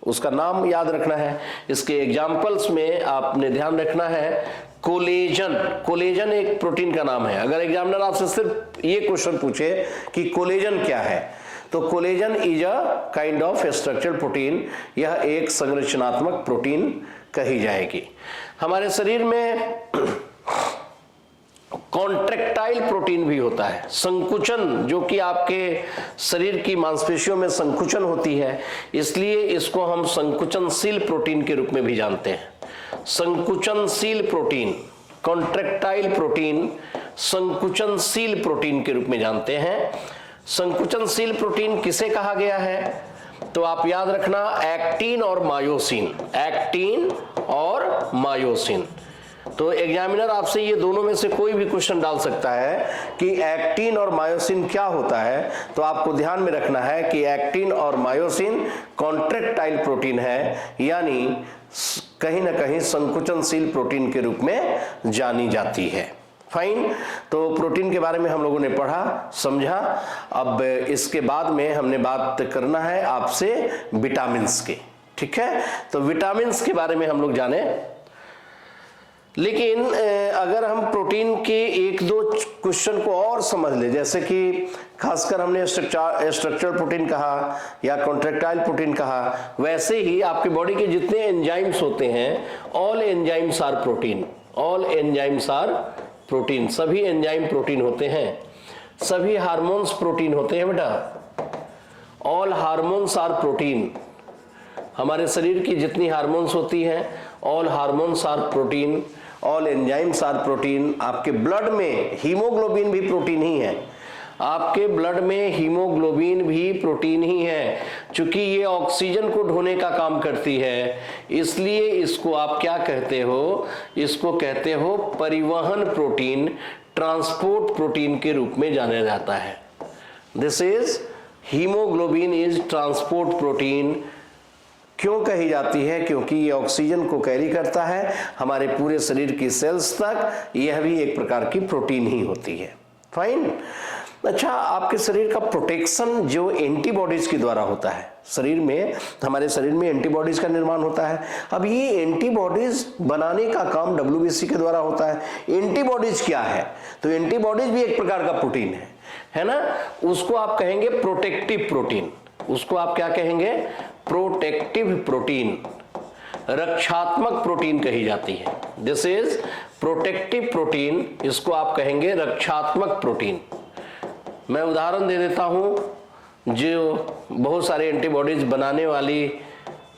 उसका नाम याद रखना है। इसके एग्जाम्पल्स में आपने ध्यान रखना है कोलेजन। कोलेजन एक प्रोटीन का नाम है। अगर एग्जामिनर आपसे सिर्फ ये क्वेश्चन पूछे कि कोलेजन क्या है, तो collagen is a kind of structural protein, यह एक संरचनात्मक प्रोटीन कही जाएगी। हमारे शरीर में कॉन्ट्रैक्टाइल प्रोटीन भी होता है, संकुचन, जो कि आपके शरीर की मांसपेशियों में संकुचन होती है, इसलिए इसको हम संकुचनशील प्रोटीन के रूप में भी जानते हैं। संकुचनशील प्रोटीन, कॉन्ट्रैक्टाइल प्रोटीन संकुचनशील प्रोटीन के रूप में जानते हैं। संकुचनशील प्रोटीन किसे कहा गया है? तो आप याद रखना, एक्टिन और मायोसिन। एक्टिन और मायोसिन। तो एग्जामिनर आपसे ये दोनों में से कोई भी क्वेश्चन डाल सकता है कि एक्टिन और मायोसिन क्या होता है, तो आपको ध्यान में रखना है कि एक्टिन और मायोसिन कॉन्ट्रैक्टाइल प्रोटीन है, यानी कहीं ना कहीं संकुचनशील प्रोटीन के रूप में जानी जाती है। फाइन। तो प्रोटीन के बारे में हम लोगों ने पढ़ा, समझा। अब इसके बाद में हमने बात करना है आपसे विटामिन्स की, ठीक है? तो विटामिन्स के बारे में हम लोग जाने। लेकिन अगर हम प्रोटीन के एक दो क्वेश्चन को और समझ ले, जैसे कि खासकर हमने स्ट्रक्चरल प्रोटीन कहा या कॉन्ट्रैक्टाइल प्रोटीन कहा, वैसे ही आपकी बॉडी के जितने एंजाइम्स होते हैं, all enzymes are protein, all enzymes are protein, सभी एंजाइम प्रोटीन होते हैं, सभी हार्मोन्स प्रोटीन होते हैं बेटा, ऑल हार्मोन्स आर प्रोटीन। हमारे शरीर की जितनी हार्मोन्स होती हैं, all hormones are protein, all enzymes are protein. आपके ब्लड में हीमोग्लोबिन भी प्रोटीन ही है, आपके ब्लड में हीमोग्लोबिन भी प्रोटीन ही है। चूंकि ये ऑक्सीजन को ढोने का काम करती है, इसलिए इसको आप क्या कहते हो, इसको कहते हो परिवहन प्रोटीन, ट्रांसपोर्ट प्रोटीन के रूप में जाना जाता है। This is haemoglobin is transport protein. क्यों कही जाती है? क्योंकि ये ऑक्सीजन को कैरी करता है हमारे पूरे शरीर की सेल्स तक, यह भी एक प्रकार की प्रोटीन ही होती है। फाइन। अच्छा, आपके शरीर का प्रोटेक्शन जो एंटीबॉडीज के द्वारा होता है, शरीर में, हमारे शरीर में एंटीबॉडीज का निर्माण होता है। अब ये एंटीबॉडीज बनाने का काम WBC के द्वारा होता है। एंटीबॉडीज क्या है? तो एंटीबॉडीज भी एक प्रकार का प्रोटीन है ना। उसको आप कहेंगे प्रोटेक्टिव प्रोटीन, उसको आप क्या कहेंगे? प्रोटेक्टिव प्रोटीन, रक्षात्मक प्रोटीन कही जाती है। दिस इज प्रोटेक्टिव प्रोटीन, इसको आप कहेंगे रक्षात्मक प्रोटीन। मैं उदाहरण दे देता हूं, जो बहुत सारे एंटीबॉडीज बनाने वाली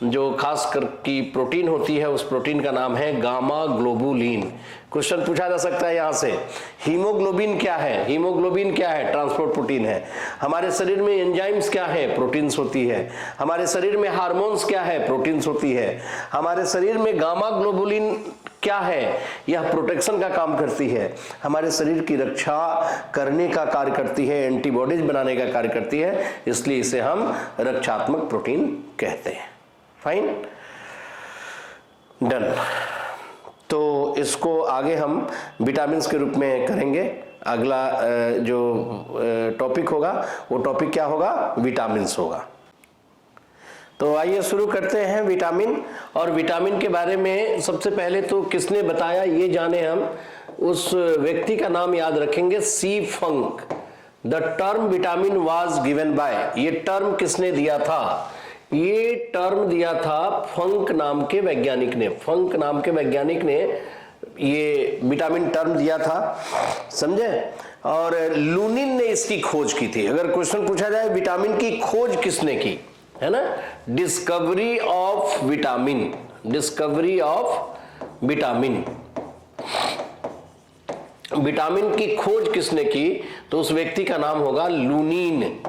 जो खास कर की प्रोटीन होती है, उस प्रोटीन का नाम है गामा ग्लोबुलिन। क्वेश्चन पूछा जा सकता है यहां से, हीमोग्लोबिन क्या है? हीमोग्लोबिन क्या है? ट्रांसपोर्ट प्रोटीन है। हमारे शरीर में एंजाइम्स क्या है? प्रोटीन्स होती है। हमारे शरीर में हार्मोन्स क्या है? प्रोटीन्स होती है। हमारे शरीर में गामा ग्लोबुलिन क्या है? यह प्रोटेक्शन का काम करती है, हमारे शरीर की रक्षा करने का कार्य करती है, एंटीबॉडीज बनाने का कार्य करती है, इसलिए इसे हम रक्षात्मक प्रोटीन कहते हैं। Fine, done. तो इसको आगे हम विटामिन के रूप में करेंगे। अगला जो टॉपिक होगा वो टॉपिक क्या होगा? विटामिन होगा। तो आइए शुरू करते हैं विटामिन। और विटामिन के बारे में सबसे पहले तो किसने बताया ये जाने हम। उस व्यक्ति का नाम याद रखेंगे, C Funk. The term vitamin was given by, ये टर्म किसने दिया था? ये टर्म दिया था फंक नाम के वैज्ञानिक ने। फंक नाम के वैज्ञानिक ने ये विटामिन टर्म दिया था, समझे। और लूनिन ने इसकी खोज की थी। अगर क्वेश्चन पूछा जाए विटामिन की खोज किसने की, है ना, discovery of vitamin, discovery of vitamin, vitamin की खोज किसने की? तो उस व्यक्ति का नाम होगा लूनिन।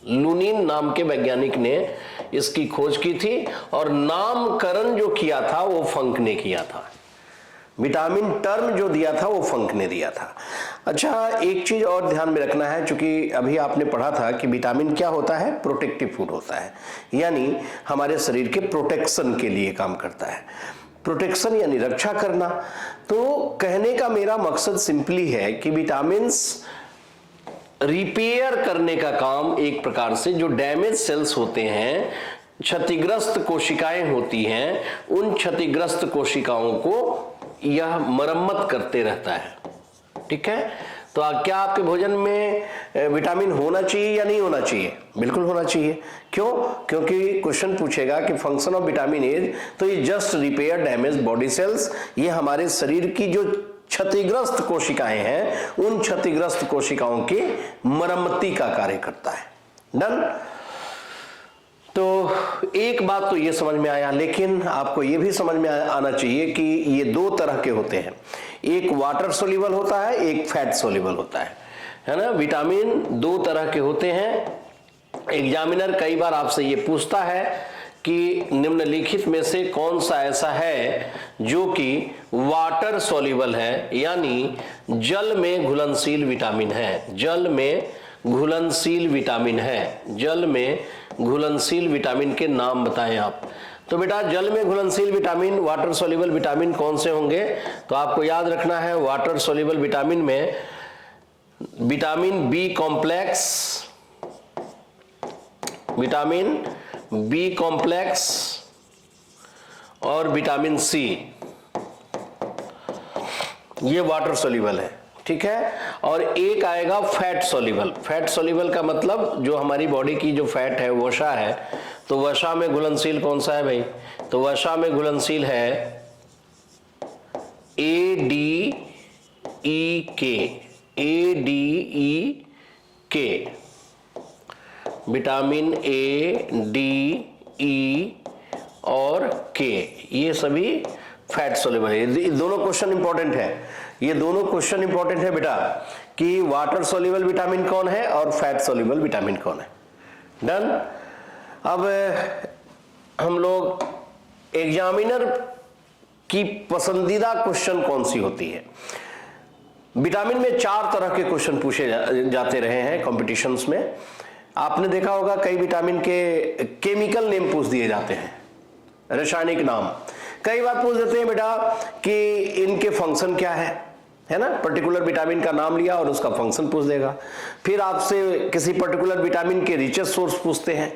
लूनिन नाम के वैज्ञानिक ने इसकी खोज की थी और नामकरण जो किया था वो फंक ने किया था। विटामिन टर्म जो दिया था वो फंक ने दिया था। अच्छा, एक चीज और ध्यान में रखना है, क्योंकि अभी आपने पढ़ा था कि विटामिन क्या होता है? प्रोटेक्टिव फूड होता है, यानी हमारे शरीर के प्रोटेक्शन के लिए काम करता है। प्रोटेक्शन यानी रक्षा करना। तो कहने का मेरा मकसद सिंपली है कि विटामिन्स रिपेयर करने का काम, एक प्रकार से जो डैमेज सेल्स होते हैं, क्षतिग्रस्त कोशिकाएं होती हैं, उन क्षतिग्रस्त कोशिकाओं को यह मरम्मत करते रहता है। ठीक है। तो क्या आपके भोजन में विटामिन होना चाहिए या नहीं होना चाहिए? बिल्कुल होना चाहिए। क्यों? क्योंकि क्वेश्चन पूछेगा कि फंक्शन ऑफ विटामिन इज, तो ये just repair damage body cells, ये हमारे शरीर की जो क्षतिग्रस्त कोशिकाएं हैं, उन क्षतिग्रस्त कोशिकाओं की मरम्मती का कार्य करता है। डन। तो एक बात तो ये समझ में आया, लेकिन आपको ये भी समझ में आना चाहिए कि ये दो तरह के होते हैं, एक वाटर सोल्यूबल होता है, एक फैट सोल्यूबल होता है ना। विटामिन दो तरह के होते हैं। एग्जामिनर कई बार आपसे ये पूछता है कि निम्नलिखित में से कौन सा ऐसा है जो कि वाटर सोल्यूबल है, यानी जल में घुलनशील विटामिन है, जल में घुलनशील विटामिन है, जल में घुलनशील विटामिन के नाम बताएं आप। तो बेटा जल में घुलनशील विटामिन, वाटर सोल्यूबल विटामिन कौन से होंगे? तो आपको याद रखना है, वाटर सोल्यूबल विटामिन में vitamin B complex, vitamin B complex और विटामिन सी, ये वाटर सोल्यूबल है, ठीक है। और एक आएगा फैट सोल्यूबल। फैट सोल्यूबल का मतलब जो हमारी बॉडी की जो फैट है, वसा है, तो वसा में घुलनशील कौन सा है भाई? तो वसा में घुलनशील है ADEK, ADEK, vitamin A, D, E और K, ये सभी फैट सोल्यूबल है। ये दोनों क्वेश्चन इंपॉर्टेंट है, ये दोनों क्वेश्चन इंपॉर्टेंट है बेटा कि वाटर सोल्यूबल विटामिन कौन है और फैट सोल्यूबल विटामिन कौन है। डन। अब हम लोग एग्जामिनर की पसंदीदा क्वेश्चन कौन सी होती है? विटामिन में 4 तरह के क्वेश्चन पूछे जाते रहे हैं कॉम्पिटिशन्स में। आपने देखा होगा कई विटामिन के केमिकल नेम पूछ दिए जाते हैं, रासायनिक नाम। कई बार पूछ देते हैं बेटा कि इनके फंक्शन क्या है ना, पर्टिकुलर विटामिन का नाम लिया और उसका फंक्शन पूछ देगा। फिर आपसे किसी पर्टिकुलर विटामिन के रिचेस्ट सोर्स पूछते हैं,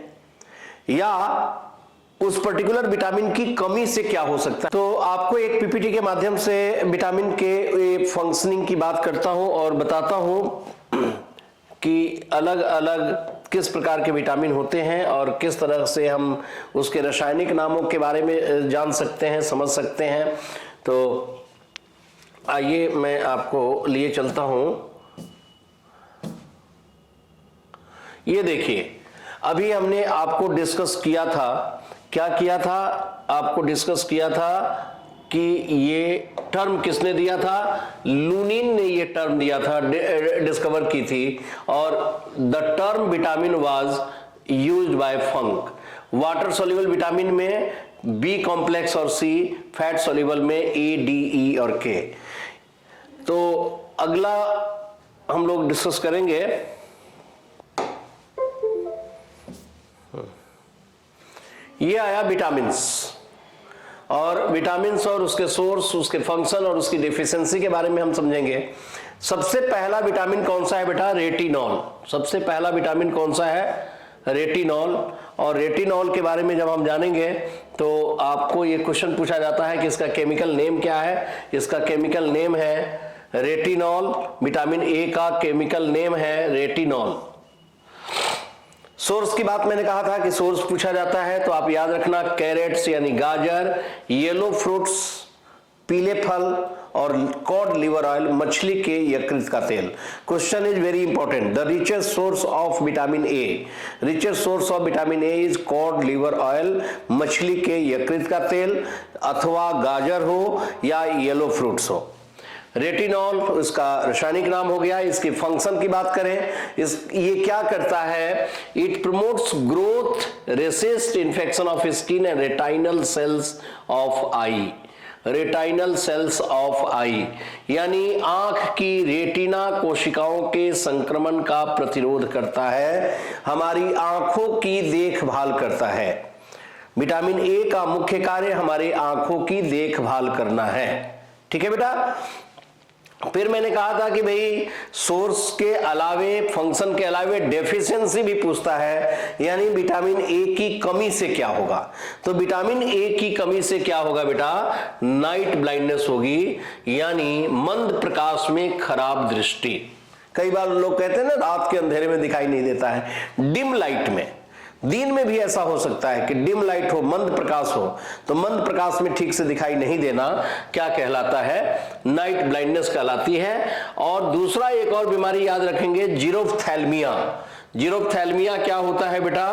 या उस पर्टिकुलर विटामिन की कमी से क्या हो सकता है। तो आपको एक पीपीटी के माध्यम से विटामिन के फंक्शनिंग की बात करता हूं और बताता हूं कि अलग अलग किस प्रकार के विटामिन होते हैं और किस तरह से हम उसके रासायनिक नामों के बारे में जान सकते हैं, समझ सकते हैं। तो आइए मैं आपको लिए चलता हूं। ये देखिए, अभी हमने आपको डिस्कस किया था, क्या किया था? आपको डिस्कस किया था कि ये टर्म किसने दिया था? लुनिन ने ये टर्म दिया था, डिस्कवर की थी, और the term vitamin was used by funk. Water soluble vitamin में बी कॉम्प्लेक्स और सी, फैट सोल्यूबल में ए, डी, ई और के। तो अगला हम लोग डिस्कस करेंगे, ये आया विटामिन्स, और विटामिन्स और उसके सोर्स, उसके फंक्शन और उसकी डेफिशिएंसी के बारे में हम समझेंगे। सबसे पहला विटामिन कौन सा है बेटा? रेटिनॉल। सबसे पहला विटामिन कौन सा है? रेटिनॉल। और रेटिनॉल के बारे में जब हम जानेंगे तो आपको ये क्वेश्चन पूछा जाता है कि इसका केमिकल नेम क्या है। इसका केमिकल नेम है रेटिनॉल। विटामिन ए का केमिकल नेम है रेटिनॉल। सोर्स की बात मैंने कहा था कि सोर्स पूछा जाता है, तो आप याद रखना कैरेट्स यानी गाजर, येलो फ्रूट्स पीले फल, और कॉड लिवर ऑयल मछली के यकृत का तेल। Question is very important. The richest source of vitamin A, richest source of vitamin A is cod liver oil, मछली के यकृत का तेल, अथवा गाजर हो या येलो फ्रूट्स हो। रेटिनॉल इसका रासायनिक नाम हो गया। इसके फंक्शन की बात करें, ये क्या करता है? It promotes growth, resist infection of skin and retinal cells of eye. Retinal cells of eye यानी आंख की रेटिना कोशिकाओं के संक्रमण का प्रतिरोध करता है, हमारी आंखों की देखभाल करता है। विटामिन ए का मुख्य कार्य हमारी आंखों की देखभाल करना है। ठीक है बेटा। फिर मैंने कहा था कि भाई सोर्स के अलावे, फंक्शन के अलावे डेफिशिएंसी भी पूछता है, यानी विटामिन ए की कमी से क्या होगा। तो विटामिन ए की कमी से क्या होगा बेटा? नाइट ब्लाइंडनेस होगी, यानी मंद प्रकाश में खराब दृष्टि। कई बार लोग कहते हैं ना रात के अंधेरे में दिखाई नहीं देता है, डिम लाइट में। दिन में भी ऐसा हो सकता है कि डिम लाइट हो, मंद प्रकाश हो, तो मंद प्रकाश में ठीक से दिखाई नहीं देना क्या कहलाता है? नाइट ब्लाइंडनेस कहलाती है। और दूसरा एक और बीमारी याद रखेंगे, जीरोफ्थैल्मिया। जीरोफ्थैल्मिया क्या होता है बेटा?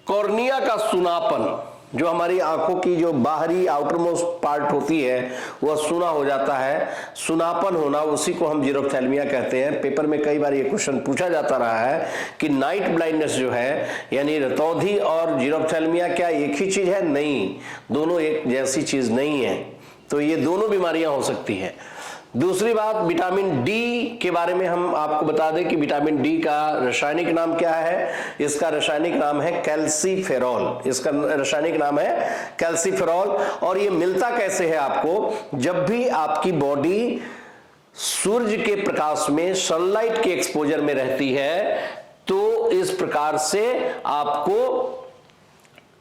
कॉर्निया का सुनापन, जो हमारी आंखों की जो बाहरी आउटरमोस्ट पार्ट होती है वह सुना हो जाता है, सुनापन होना, उसी को हम जीरोफ्थैल्मिया कहते हैं। पेपर में कई बार ये क्वेश्चन पूछा जाता रहा है कि नाइट ब्लाइंडनेस जो है, यानी रतौंधी और जीरोफ्थैल्मिया क्या एक ही चीज है? नहीं, दोनों एक जैसी चीज नहीं है। तो ये दोनों बीमारियां हो सकती हैं। दूसरी बात, विटामिन डी के बारे में हम आपको बता दें कि विटामिन डी का रासायनिक नाम क्या है? इसका रासायनिक नाम है कैल्सीफेरॉल। इसका रासायनिक नाम है कैल्सीफेरॉल। और ये मिलता कैसे है आपको? जब भी आपकी बॉडी सूर्य के प्रकाश में, सनलाइट के एक्सपोजर में रहती है, तो इस प्रकार से आपको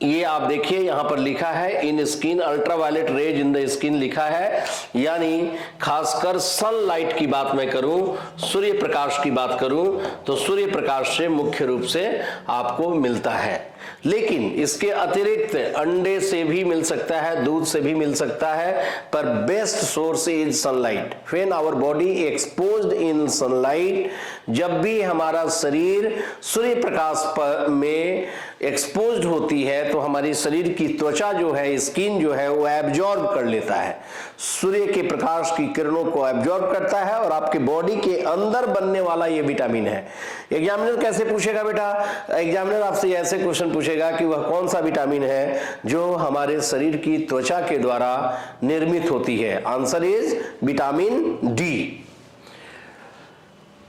ये आप देखिए यहां पर लिखा है in skin ultraviolet rays in the skin लिखा है, यानी खासकर सनलाइट की बात मैं करूं, सूर्य प्रकाश की बात करूं तो सूर्य प्रकाश से मुख्य रूप से आपको मिलता है। लेकिन इसके अतिरिक्त अंडे से भी मिल सकता है, दूध से भी मिल सकता है, पर best source is sunlight. When our body exposed in sunlight, जब भी हमारा शरीर सूर्य प्रकाश में एक्सपोज्ड होती है तो हमारी शरीर की त्वचा जो है, स्किन जो है, वो एब्जॉर्ब कर लेता है, सूर्य के प्रकाश की किरणों को एब्जॉर्ब करता है और आपके बॉडी के अंदर बनने वाला ये विटामिन है। एग्जामिनर कैसे पूछेगा बेटा? एग्जामिनर आपसे ऐसे क्वेश्चन पूछेगा कि वह कौन सा विटामिन है जो हमारे शरीर की त्वचा के द्वारा निर्मित होती है। Answer is vitamin D.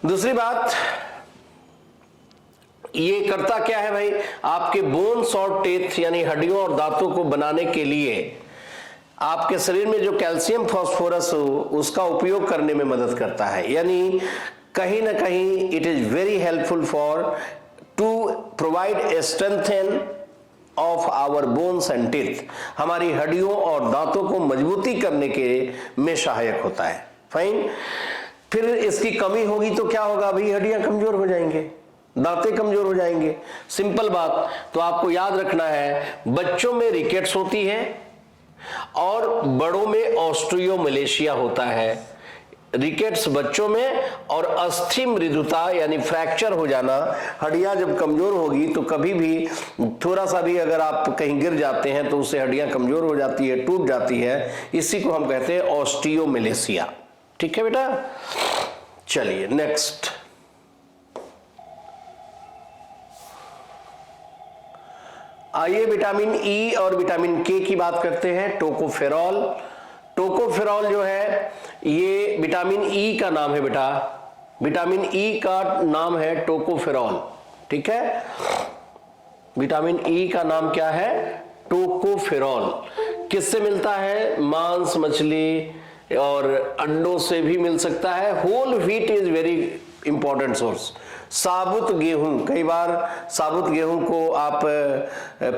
दूसरी बात, ये करता क्या है भाई? आपके बोन्स और टेथ यानी हड्डियों और दांतों को बनाने के लिए आपके शरीर में जो कैल्शियम फास्फोरस हो उसका उपयोग करने में मदद करता है। यानी कहीं ना कहीं it is very helpful for to provide strengthen of our bones and teeth, हमारी हड्डियों और दांतों को मजबूती करने के में सहायक होता है। फाइन। फिर इसकी कमी होगी तो क्या होगा भाई? हड्डियां कमजोर हो जाएंगे, दांतें कमजोर हो जाएंगे। सिंपल बात। तो आपको याद रखना है, बच्चों में रिकेट्स होती है और बड़ों में ऑस्टियोमलेशिया होता है। रिकेट्स बच्चों में और अस्थि मृदुता यानी फ्रैक्चर हो जाना, हड्डियां जब कमजोर होगी तो कभी भी थोड़ा सा भी अगर आप कहीं गिर जाते हैं तो उससे हड्डियां कमजोर हो जाती है, टूट जाती है। इसी को हम कहते हैं ऑस्टियोमलेशिया। ठीक है बेटा, चलिए नेक्स्ट। आइए विटामिन ई और विटामिन के की बात करते हैं। टोकोफेरॉल। टोकोफेरॉल जो है ये विटामिन ई का नाम है बेटा, विटामिन ई का नाम है टोकोफेरॉल। ठीक है, विटामिन ई का नाम क्या है? टोकोफेरॉल। किससे मिलता है? मांस, मछली और अंडों से भी मिल सकता है। Whole wheat is very important source. साबुत गेहूं, कई बार साबुत गेहूं को आप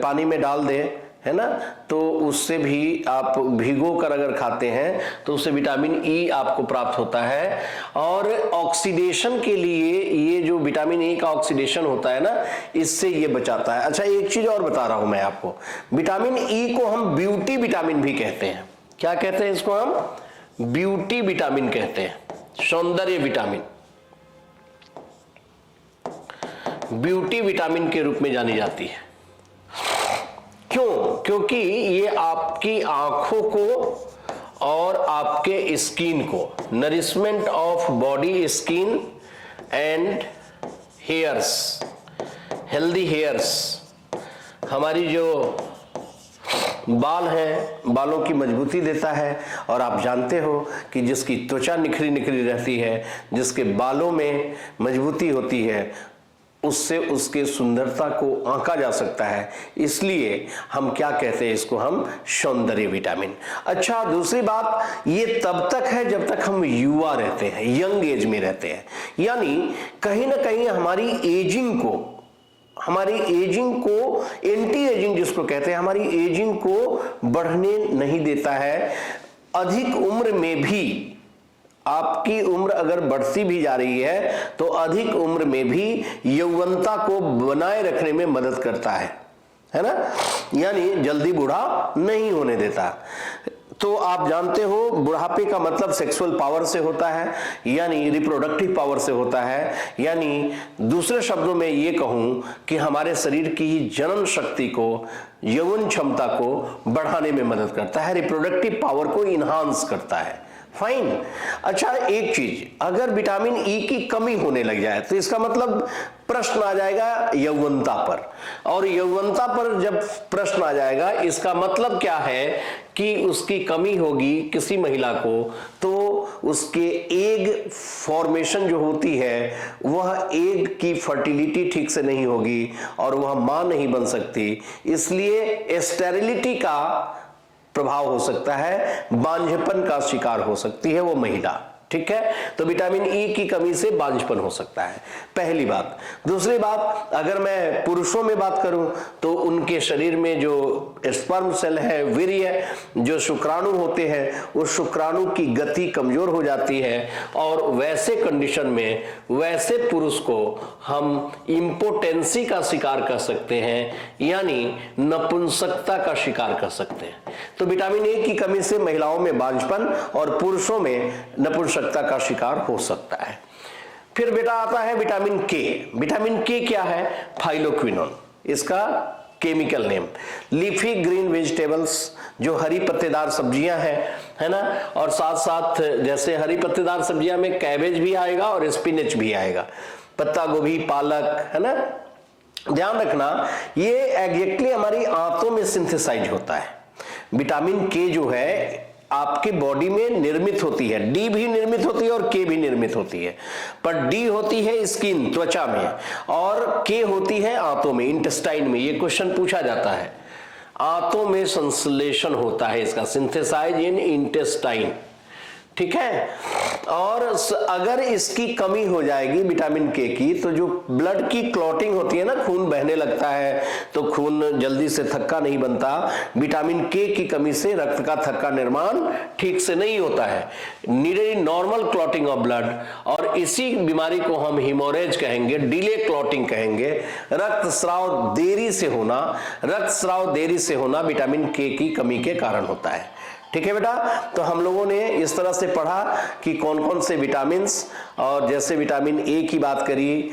पानी में डाल दें, है ना, तो उससे भी आप भिगो कर अगर खाते हैं तो उससे विटामिन ई आपको प्राप्त होता है। और ऑक्सीडेशन के लिए ये जो विटामिन ई का ऑक्सीडेशन होता है ना, इससे ये बचाता है। अच्छा, एक चीज और बता रहा हूं मैं आपको, विटामिन ई को हम ब्यूटी विटामिन भी कहते हैं। क्या कहते हैं इसको? हम ब्यूटी विटामिन कहते हैं, सौंदर्य विटामिन, ब्यूटी विटामिन के रूप में जानी जाती है। क्यों? क्योंकि ये आपकी आंखों को और आपके स्किन को, nourishment of body, skin and hairs, healthy hairs, हमारी जो बाल हैं, बालों की मजबूती देता है। और आप जानते हो कि जिसकी त्वचा निखरी निखरी रहती है, जिसके बालों में मजबूती होती है, उससे उसके सुंदरता को आंका जा सकता है। इसलिए हम क्या कहते हैं इसको? हम सौंदर्य विटामिन। अच्छा, दूसरी बात, ये तब तक है जब तक हम युवा रहते हैं, यंग एज में रहते हैं। यानी कहीं ना कहीं हमारी एजिंग को एंटी एजिंग जिसको कहते हैं, हमारी एजिंग को बढ़ने नहीं देता है। अधिक उम्र में भी, आपकी उम्र अगर बढ़ती भी जा रही है तो अधिक उम्र में भी यौवनता को बनाए रखने में मदद करता है ना, यानी जल्दी बूढ़ा नहीं होने देता। तो आप जानते हो बुढ़ापे का मतलब सेक्सुअल पावर से होता है, यानी रिप्रोडक्टिव पावर से होता है। यानी दूसरे शब्दों में ये कहूं कि हमारे शरीर की जनन शक्ति को, यौवन क्षमता को बढ़ाने में मदद करता है, रिप्रोडक्टिव पावर को इनहांस करता है। फाइन। अच्छा, एक चीज, अगर विटामिन ई की कमी होने लग जाए तो इसका मतलब प्रश्न आ जाएगा यौवनता पर। और यौवनता पर जब प्रश्न आ जाएगा, इसका मतलब क्या है कि उसकी कमी होगी किसी महिला को, तो उसके एग फॉर्मेशन जो होती है, वह एग की फर्टिलिटी ठीक से नहीं होगी और वह मां नहीं बन सकती। इसलिए स्टेरिलिटी का प्रभाव हो सकता है, बांझपन का शिकार हो सकती है वो महिला। ठीक है, तो विटामिन ई की कमी से बांझपन हो सकता है, पहली बात। दूसरी बात, अगर मैं पुरुषों में बात करूं तो उनके शरीर में जो स्पर्म सेल है, वीर्य, जो शुक्राणु होते हैं, उस शुक्राणु की गति कमजोर हो जाती है और वैसे कंडीशन में वैसे पुरुष को हम इम्पोटेंसी का शिकार कर सकते हैं, यानी नपुंसकता का शिकार कर सकते हैं। तो विटामिन ए की कमी से महिलाओं में बांझपन और पुरुषों में नपुंसकता का शिकार हो सकता है। फिर बेटा आता है विटामिन के। विटामिन के क्या है? फाइलोक्विनोन, इसका chemical name. Leafy green vegetables, जो हरी पत्तेदार सब्जियां हैं, है ना, और साथ साथ जैसे हरी पत्तेदार सब्जियां में कैबेज भी आएगा और स्पिनच भी आएगा, पत्ता गोभी, पालक, है ना। ध्यान रखना, ये एग्जैक्टली हमारी आंतों में सिंथेसाइज होता है। विटामिन के जो है आपके बॉडी में निर्मित होती है, डी भी निर्मित होती है और के भी निर्मित होती है, पर डी होती है स्किन, त्वचा में, और के होती है आंतों में, इंटेस्टाइन में। ये क्वेश्चन पूछा जाता है, आंतों में संश्लेषण होता है इसका, सिंथेसाइज इन इंटेस्टाइन, ठीक है। और अगर इसकी कमी हो जाएगी विटामिन के की, तो जो ब्लड की क्लॉटिंग होती है ना, खून बहने लगता है तो खून जल्दी से थक्का नहीं बनता। विटामिन के की कमी से रक्त का थक्का निर्माण ठीक से नहीं होता है, needed normal clotting of blood, और इसी बीमारी को हम हिमोरेज कहेंगे, डिले क्लॉटिंग कहेंगे। रक्तस्राव देरी से होना विटामिन के की कमी के कारण होता है, ठीक है बेटा। तो हम लोगों ने इस तरह से पढ़ा कि कौन कौन से विटामिन्स, और जैसे विटामिन ए की बात करी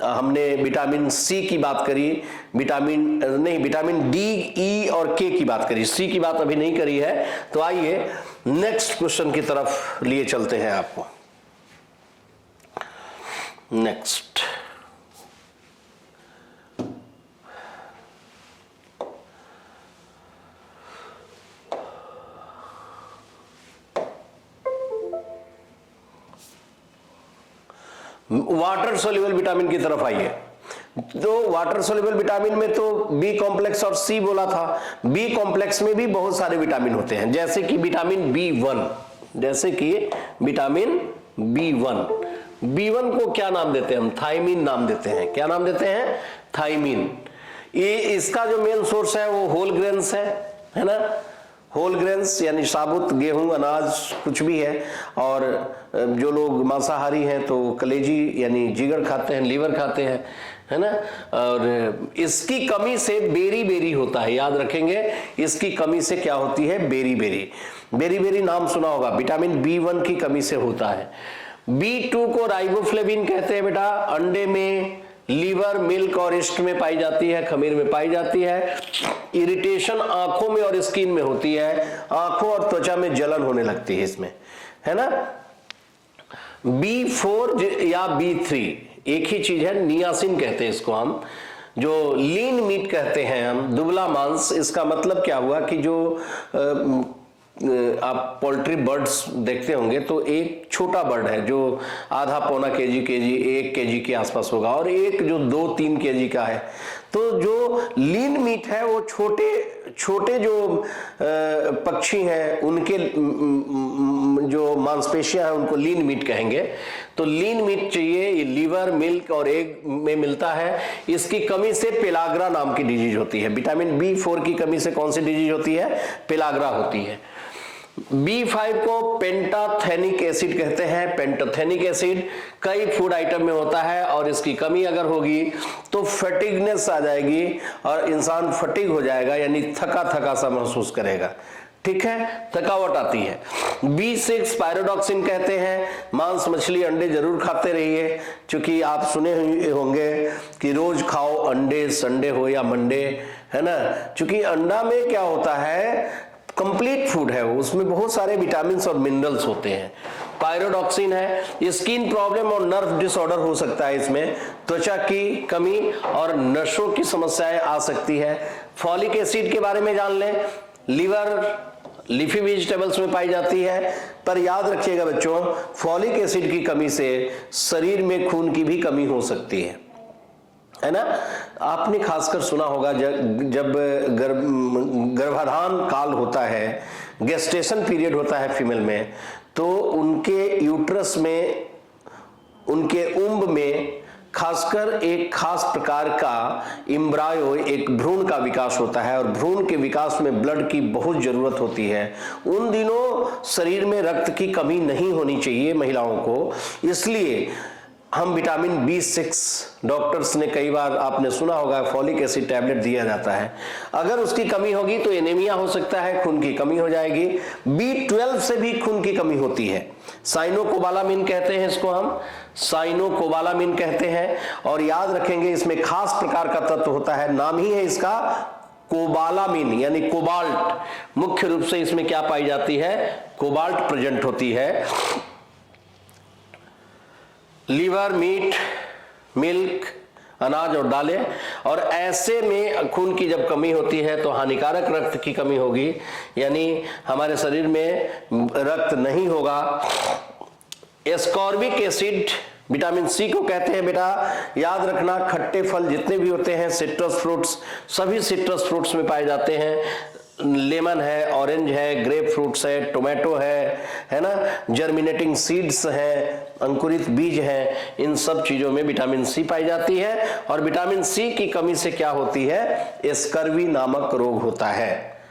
हमने, विटामिन सी की बात करी, विटामिन डी, ई और के की बात करी, सी की बात अभी नहीं करी है। तो आइए नेक्स्ट क्वेश्चन की तरफ लिए चलते हैं आपको। नेक्स्ट, वाटर सोल्यूबल विटामिन की तरफ आइए। तो वाटर सोल्यूबल विटामिन में तो बी कॉम्प्लेक्स और सी बोला था। बी कॉम्प्लेक्स में भी बहुत सारे विटामिन होते हैं, जैसे कि विटामिन बी1 को क्या नाम देते हैं हम? थायमीन नाम देते हैं। क्या नाम देते हैं? थायमीन। ये इसका जो मेन सोर्स है वो होल ग्रेन्स है ना, होल ग्रेन्स यानी साबुत गेहूं, अनाज, कुछ भी है। और जो लोग मांसाहारी हैं तो कलेजी यानी जिगर खाते हैं, लीवर खाते हैं, है ना। और इसकी कमी से बेरी होता है, याद रखेंगे, इसकी कमी से क्या होती है? बेरी नाम सुना होगा, विटामिन बी1 की कमी से होता है। बी2 को राइबोफ्लेविन कहते हैं बेटा। अंडे में, लीवर, मिल्क और ईस्ट में पाई जाती है, खमीर में पाई जाती है। इरिटेशन आंखों में और स्किन में होती है, आंखों और त्वचा में जलन होने लगती है इसमें, है ना। B4 या B3 एक ही चीज है, नियासिन कहते हैं इसको हम, जो लीन मीट कहते हैं हम, दुबला मांस। इसका मतलब क्या हुआ कि जो आप पोल्ट्री बर्ड्स देखते होंगे तो एक छोटा बर्ड है जो आधा पौना केजी 1 केजी के आसपास होगा, और एक जो 2-3 केजी का है। तो जो लीन मीट है वो छोटे जो पक्षी हैं उनके जो मांसपेशियां हैं उनको लीन मीट कहेंगे। तो लीन मीट चाहिए, ये लीवर, मिल्क और एग में मिलता है। इसकी कमी से पेलाग्रा नाम की डिजीज होती है। विटामिन B4 की कमी से कौन सी डिजीज होती है? पेलाग्रा होती है। B5 को पेंटाथेनिक एसिड कहते हैं। पेंटाथेनिक एसिड कई फूड आइटम में होता है, और इसकी कमी अगर होगी तो फटीगनेस आ जाएगी और इंसान फटीग हो जाएगा, यानी थका सा महसूस करेगा, ठीक है, थकावट आती है। B6 पायरोडॉक्सिन कहते हैं। मांस, मछली, अंडे जरूर खाते रहिए, क्योंकि आप सुने होंगे कि रोज खाओ अंडे, संडे हो या मंडे, है ना। क्योंकि अंडा में क्या होता है, कंप्लीट फूड है, उसमें बहुत सारे विटामिन और मिनरल्स होते हैं। पायरोडॉक्सिन है। स्किन प्रॉब्लम और नर्व डिसऑर्डर हो सकता है इसमें, त्वचा की कमी और नसों की समस्याएं आ सकती है। फॉलिक एसिड के बारे में जान लें, लीवर, लीफी वेजिटेबल्स में पाई जाती है। पर याद रखिएगा बच्चों, फॉलिक एसिड की कमी से शरीर में खून की भी कमी हो सकती है ना। आपने खासकर सुना होगा जब गर्भाधान काल होता है, गेस्टेशन पीरियड होता है फीमेल में, तो उनके यूट्रस में, उनके उम्ब में खासकर एक खास प्रकार का एम्ब्रायो, एक भ्रूण का विकास होता है और भ्रूण के विकास में ब्लड की बहुत जरूरत होती है। उन दिनों शरीर में रक्त की कमी नहीं होनी चाहिए महिलाओं को, इसलिए हम विटामिन B6, डॉक्टर्स ने कई बार आपने सुना होगा फॉलिक एसिड टैबलेट दिया जाता है। अगर उसकी कमी होगी तो एनीमिया हो सकता है, खून की कमी हो जाएगी। B12 से भी खून की कमी होती है, साइनोकोबालामिन कहते हैं इसको, हम साइनोकोबालामिन कहते हैं। और याद रखेंगे इसमें खास प्रकार का तत्व होता है, नाम ही है इसका कोबालामिन यानी कोबाल्ट। मुख्य रूप से इसमें क्या पाई जाती है, कोबाल्ट प्रेजेंट होती है। लीवर, मीट, मिल्क, अनाज और दालें। और ऐसे में खून की जब कमी होती है तो हानिकारक रक्त की कमी होगी, यानी हमारे शरीर में रक्त नहीं होगा। एस्कॉर्बिक एसिड विटामिन सी को कहते हैं बेटा, याद रखना। खट्टे फल जितने भी होते हैं, सिट्रस फ्रूट्स, सभी सिट्रस फ्रूट्स में पाए जाते हैं। लेमन है, ऑरेंज है, ग्रेप फ्रूट्स है, टोमेटो है ना, जर्मिनेटिंग सीड्स है, अंकुरित बीज है, इन सब चीजों में विटामिन सी पाई जाती है। और विटामिन सी की कमी से क्या होती है, स्कर्वी नामक रोग होता है।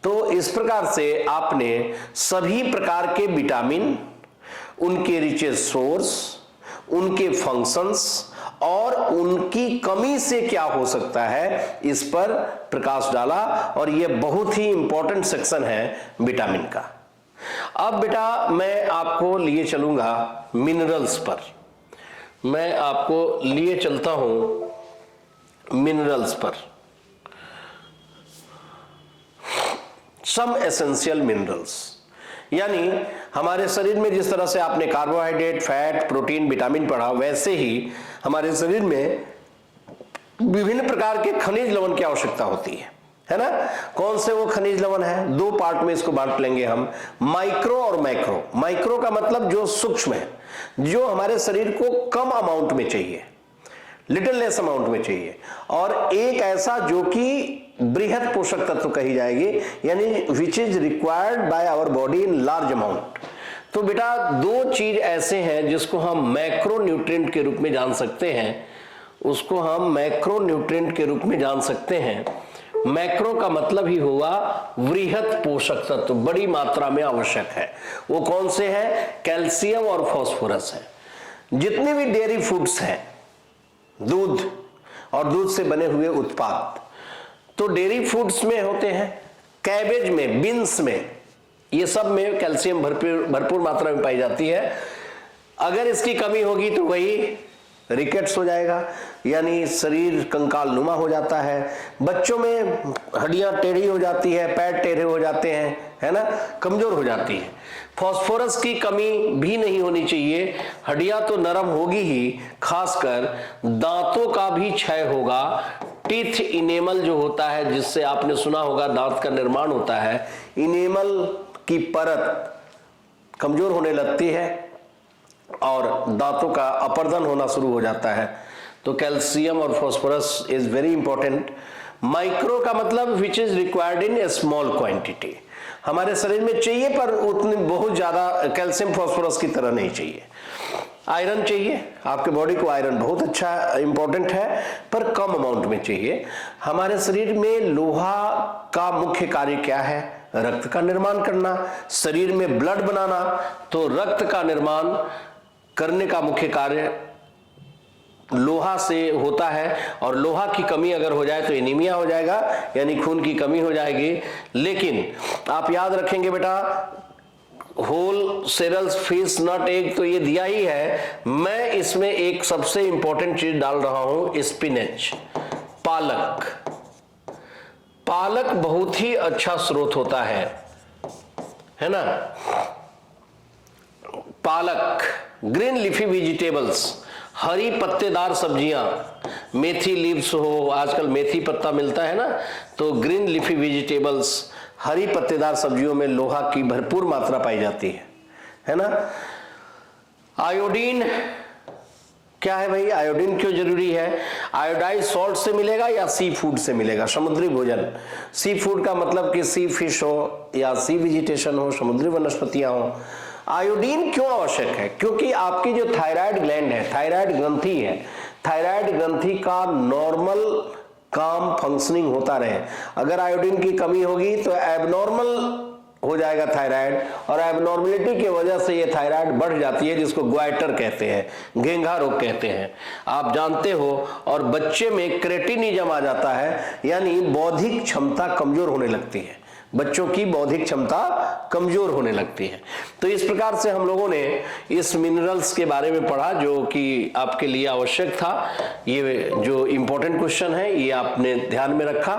तो इस प्रकार से आपने सभी प्रकार के विटामिन, उनके रिचेस सोर्स, उनके फंक्शंस और उनकी कमी से क्या हो सकता है, इस पर प्रकाश डाला। और यह बहुत ही इंपॉर्टेंट सेक्शन है विटामिन का। अब बेटा मैं आपको लिए चलूंगा मिनरल्स पर, मैं आपको लिए चलता हूं मिनरल्स पर। सम एसेंशियल मिनरल्स, यानी हमारे शरीर में जिस तरह से आपने कार्बोहाइड्रेट, फैट, प्रोटीन, विटामिन पढ़ा, वैसे ही हमारे शरीर में विभिन्न प्रकार के खनिज लवण की आवश्यकता होती है ना। कौन से वो खनिज लवण है, दो पार्ट में इसको बांट लेंगे हम, माइक्रो और मैक्रो। माइक्रो का मतलब जो सूक्ष्म है, जो हमारे शरीर को कम अमाउंट में चाहिए, लिटिल लेस अमाउंट में चाहिए, और एक ऐसा जो कि बृहद पोषक तत्व कही जाएगी, यानी which is required by our body in large amount. तो बेटा दो चीज ऐसे हैं जिसको हम मैक्रो न्यूट्रिएंट के रूप में जान सकते हैं, उसको हम मैक्रो न्यूट्रिएंट के रूप में जान सकते हैं। मैक्रो का मतलब ही हुआ वृहद पोषक तत्व, बड़ी मात्रा में आवश्यक है। वो कौन से हैं, कैल्शियम और फास्फोरस है। जितने भी डेयरी फूड्स हैं, दूध और दूध से बने हुए उत्पाद, तो डेयरी फूड्स में होते हैं, कैबेज में, बीन्स में, ये सब में कैल्शियम भरपूर मात्रा में पाई जाती है। अगर इसकी कमी होगी तो वही रिकेट्स हो जाएगा, यानी शरीर कंकाल नुमा हो जाता है। बच्चों में हड्डियां टेढ़ी हो जाती है, पैर टेढ़े हो जाते हैं, है ना, कमजोर हो जाती है। फास्फोरस की कमी भी नहीं होनी चाहिए, हड्डियां तो नरम होगी ही, खासकर दांतों का भी क्षय होगा। टीथ इनेमल जो होता है, जिससे आपने सुना होगा दांत का निर्माण होता है, इनेमल की परत कमजोर होने लगती है और दांतों का अपर्दन होना शुरू हो जाता है। तो कैल्शियम और phosphorus is very important. Micro का मतलब विच is required in A small quantity, हमारे शरीर में चाहिए पर उतनी बहुत ज्यादा कैल्शियम फास्फोरस की तरह नहीं चाहिए। आयरन चाहिए, आपके बॉडी को आयरन बहुत अच्छा इंपॉर्टेंट है, पर कम अमाउंट में चाहिए। हमारे शरीर में लोहा का मुख्य कार्य क्या है, रक्त का निर्माण करना, शरीर में ब्लड बनाना। तो रक्त का निर्माण करने का मुख्य कार्य लोहा से होता है, और लोहा की कमी अगर हो जाए तो एनीमिया हो जाएगा, यानी खून की कमी हो जाएगी। लेकिन आप याद रखेंगे बेटा, होल सेरल्स, फिश, नट, एग तो ये दिया ही है। मैं इसमें एक सबसे इंपॉर्टेंट चीज डाल रहा हूं, स्पिनच, पालक। पालक बहुत ही अच्छा स्रोत होता है ना। पालक, ग्रीन लीफी वेजिटेबल्स, हरी पत्तेदार सब्जियां, मेथी लीव्स हो, आजकल मेथी पत्ता मिलता है ना, तो ग्रीन लीफी वेजिटेबल्स, हरी पत्तेदार सब्जियों में लोहा की भरपूर मात्रा पाई जाती है ना। आयोडीन क्या है भाई, आयोडीन क्यों जरूरी है, आयोडाइज सॉल्ट से मिलेगा या सी फूड से मिलेगा, समुद्री भोजन। सी फूड का मतलब कि सी फिश हो या सी वेजिटेशन हो, समुद्री वनस्पतियां हो। आयोडीन क्यों आवश्यक है? क्योंकि आपकी जो थायराइड ग्लैंड है, थायराइड ग्रंथि है, थायराइड ग्रंथि का नॉर्मल काम फंक्शनिंग होता रहे। अगर आयोडीन की कमी होगी तो एबनॉर्मल हो जाएगा थायराइड, और एबनॉर्मलिटी की वजह से ये थायराइड बढ़ जाती है, जिसको ग्वाइटर कहते हैं, घेंघा रोग कहते हैं, आप जानते हो। और बच्चे में क्रेटिनिज्म आ जाता है, यानी बौद्धिक क्षमता कमजोर होने लगती है, बच्चों की बौद्धिक क्षमता कमजोर होने लगती है। तो इस प्रकार से हम लोगों ने इस मिनरल्स के बारे में पढ़ा, जो कि आपके लिए आवश्यक था। ये जो इंपॉर्टेंट क्वेश्चन है ये आपने ध्यान में रखा,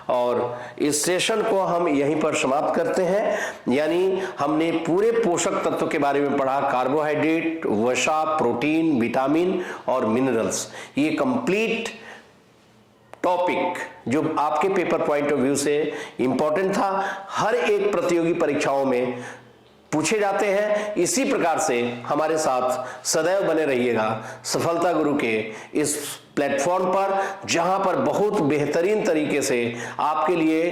और इस सेशन को हम यहीं पर समाप्त करते हैं। यानी हमने पूरे पोषक तत्व के बारे में पढ़ा, कार्बोहाइड्रेट, वसा, प्रोटीन, विटामिन और मिनरल्स। ये कंप्लीट टॉपिक जो आपके पेपर पॉइंट ऑफ व्यू से इंपॉर्टेंट था, हर एक प्रतियोगी परीक्षाओं में पूछे जाते हैं। इसी प्रकार से हमारे साथ सदैव बने रहिएगा सफलता गुरु के इस प्लेटफॉर्म पर, जहां पर बहुत बेहतरीन तरीके से आपके लिए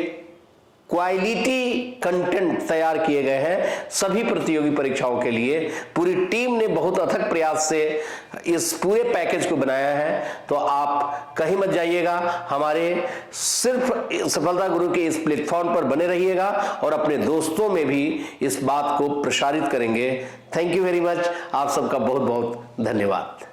क्वालिटी कंटेंट तैयार किए गए हैं सभी प्रतियोगी परीक्षाओं के लिए। पूरी टीम ने बहुत अथक प्रयास से इस पूरे पैकेज को बनाया है। तो आप कहीं मत जाइएगा, हमारे सिर्फ सफलता गुरु के इस प्लेटफॉर्म पर बने रहिएगा और अपने दोस्तों में भी इस बात को प्रसारित करेंगे। थैंक यू वेरी मच, आप सबका बहुत बहुत धन्यवाद।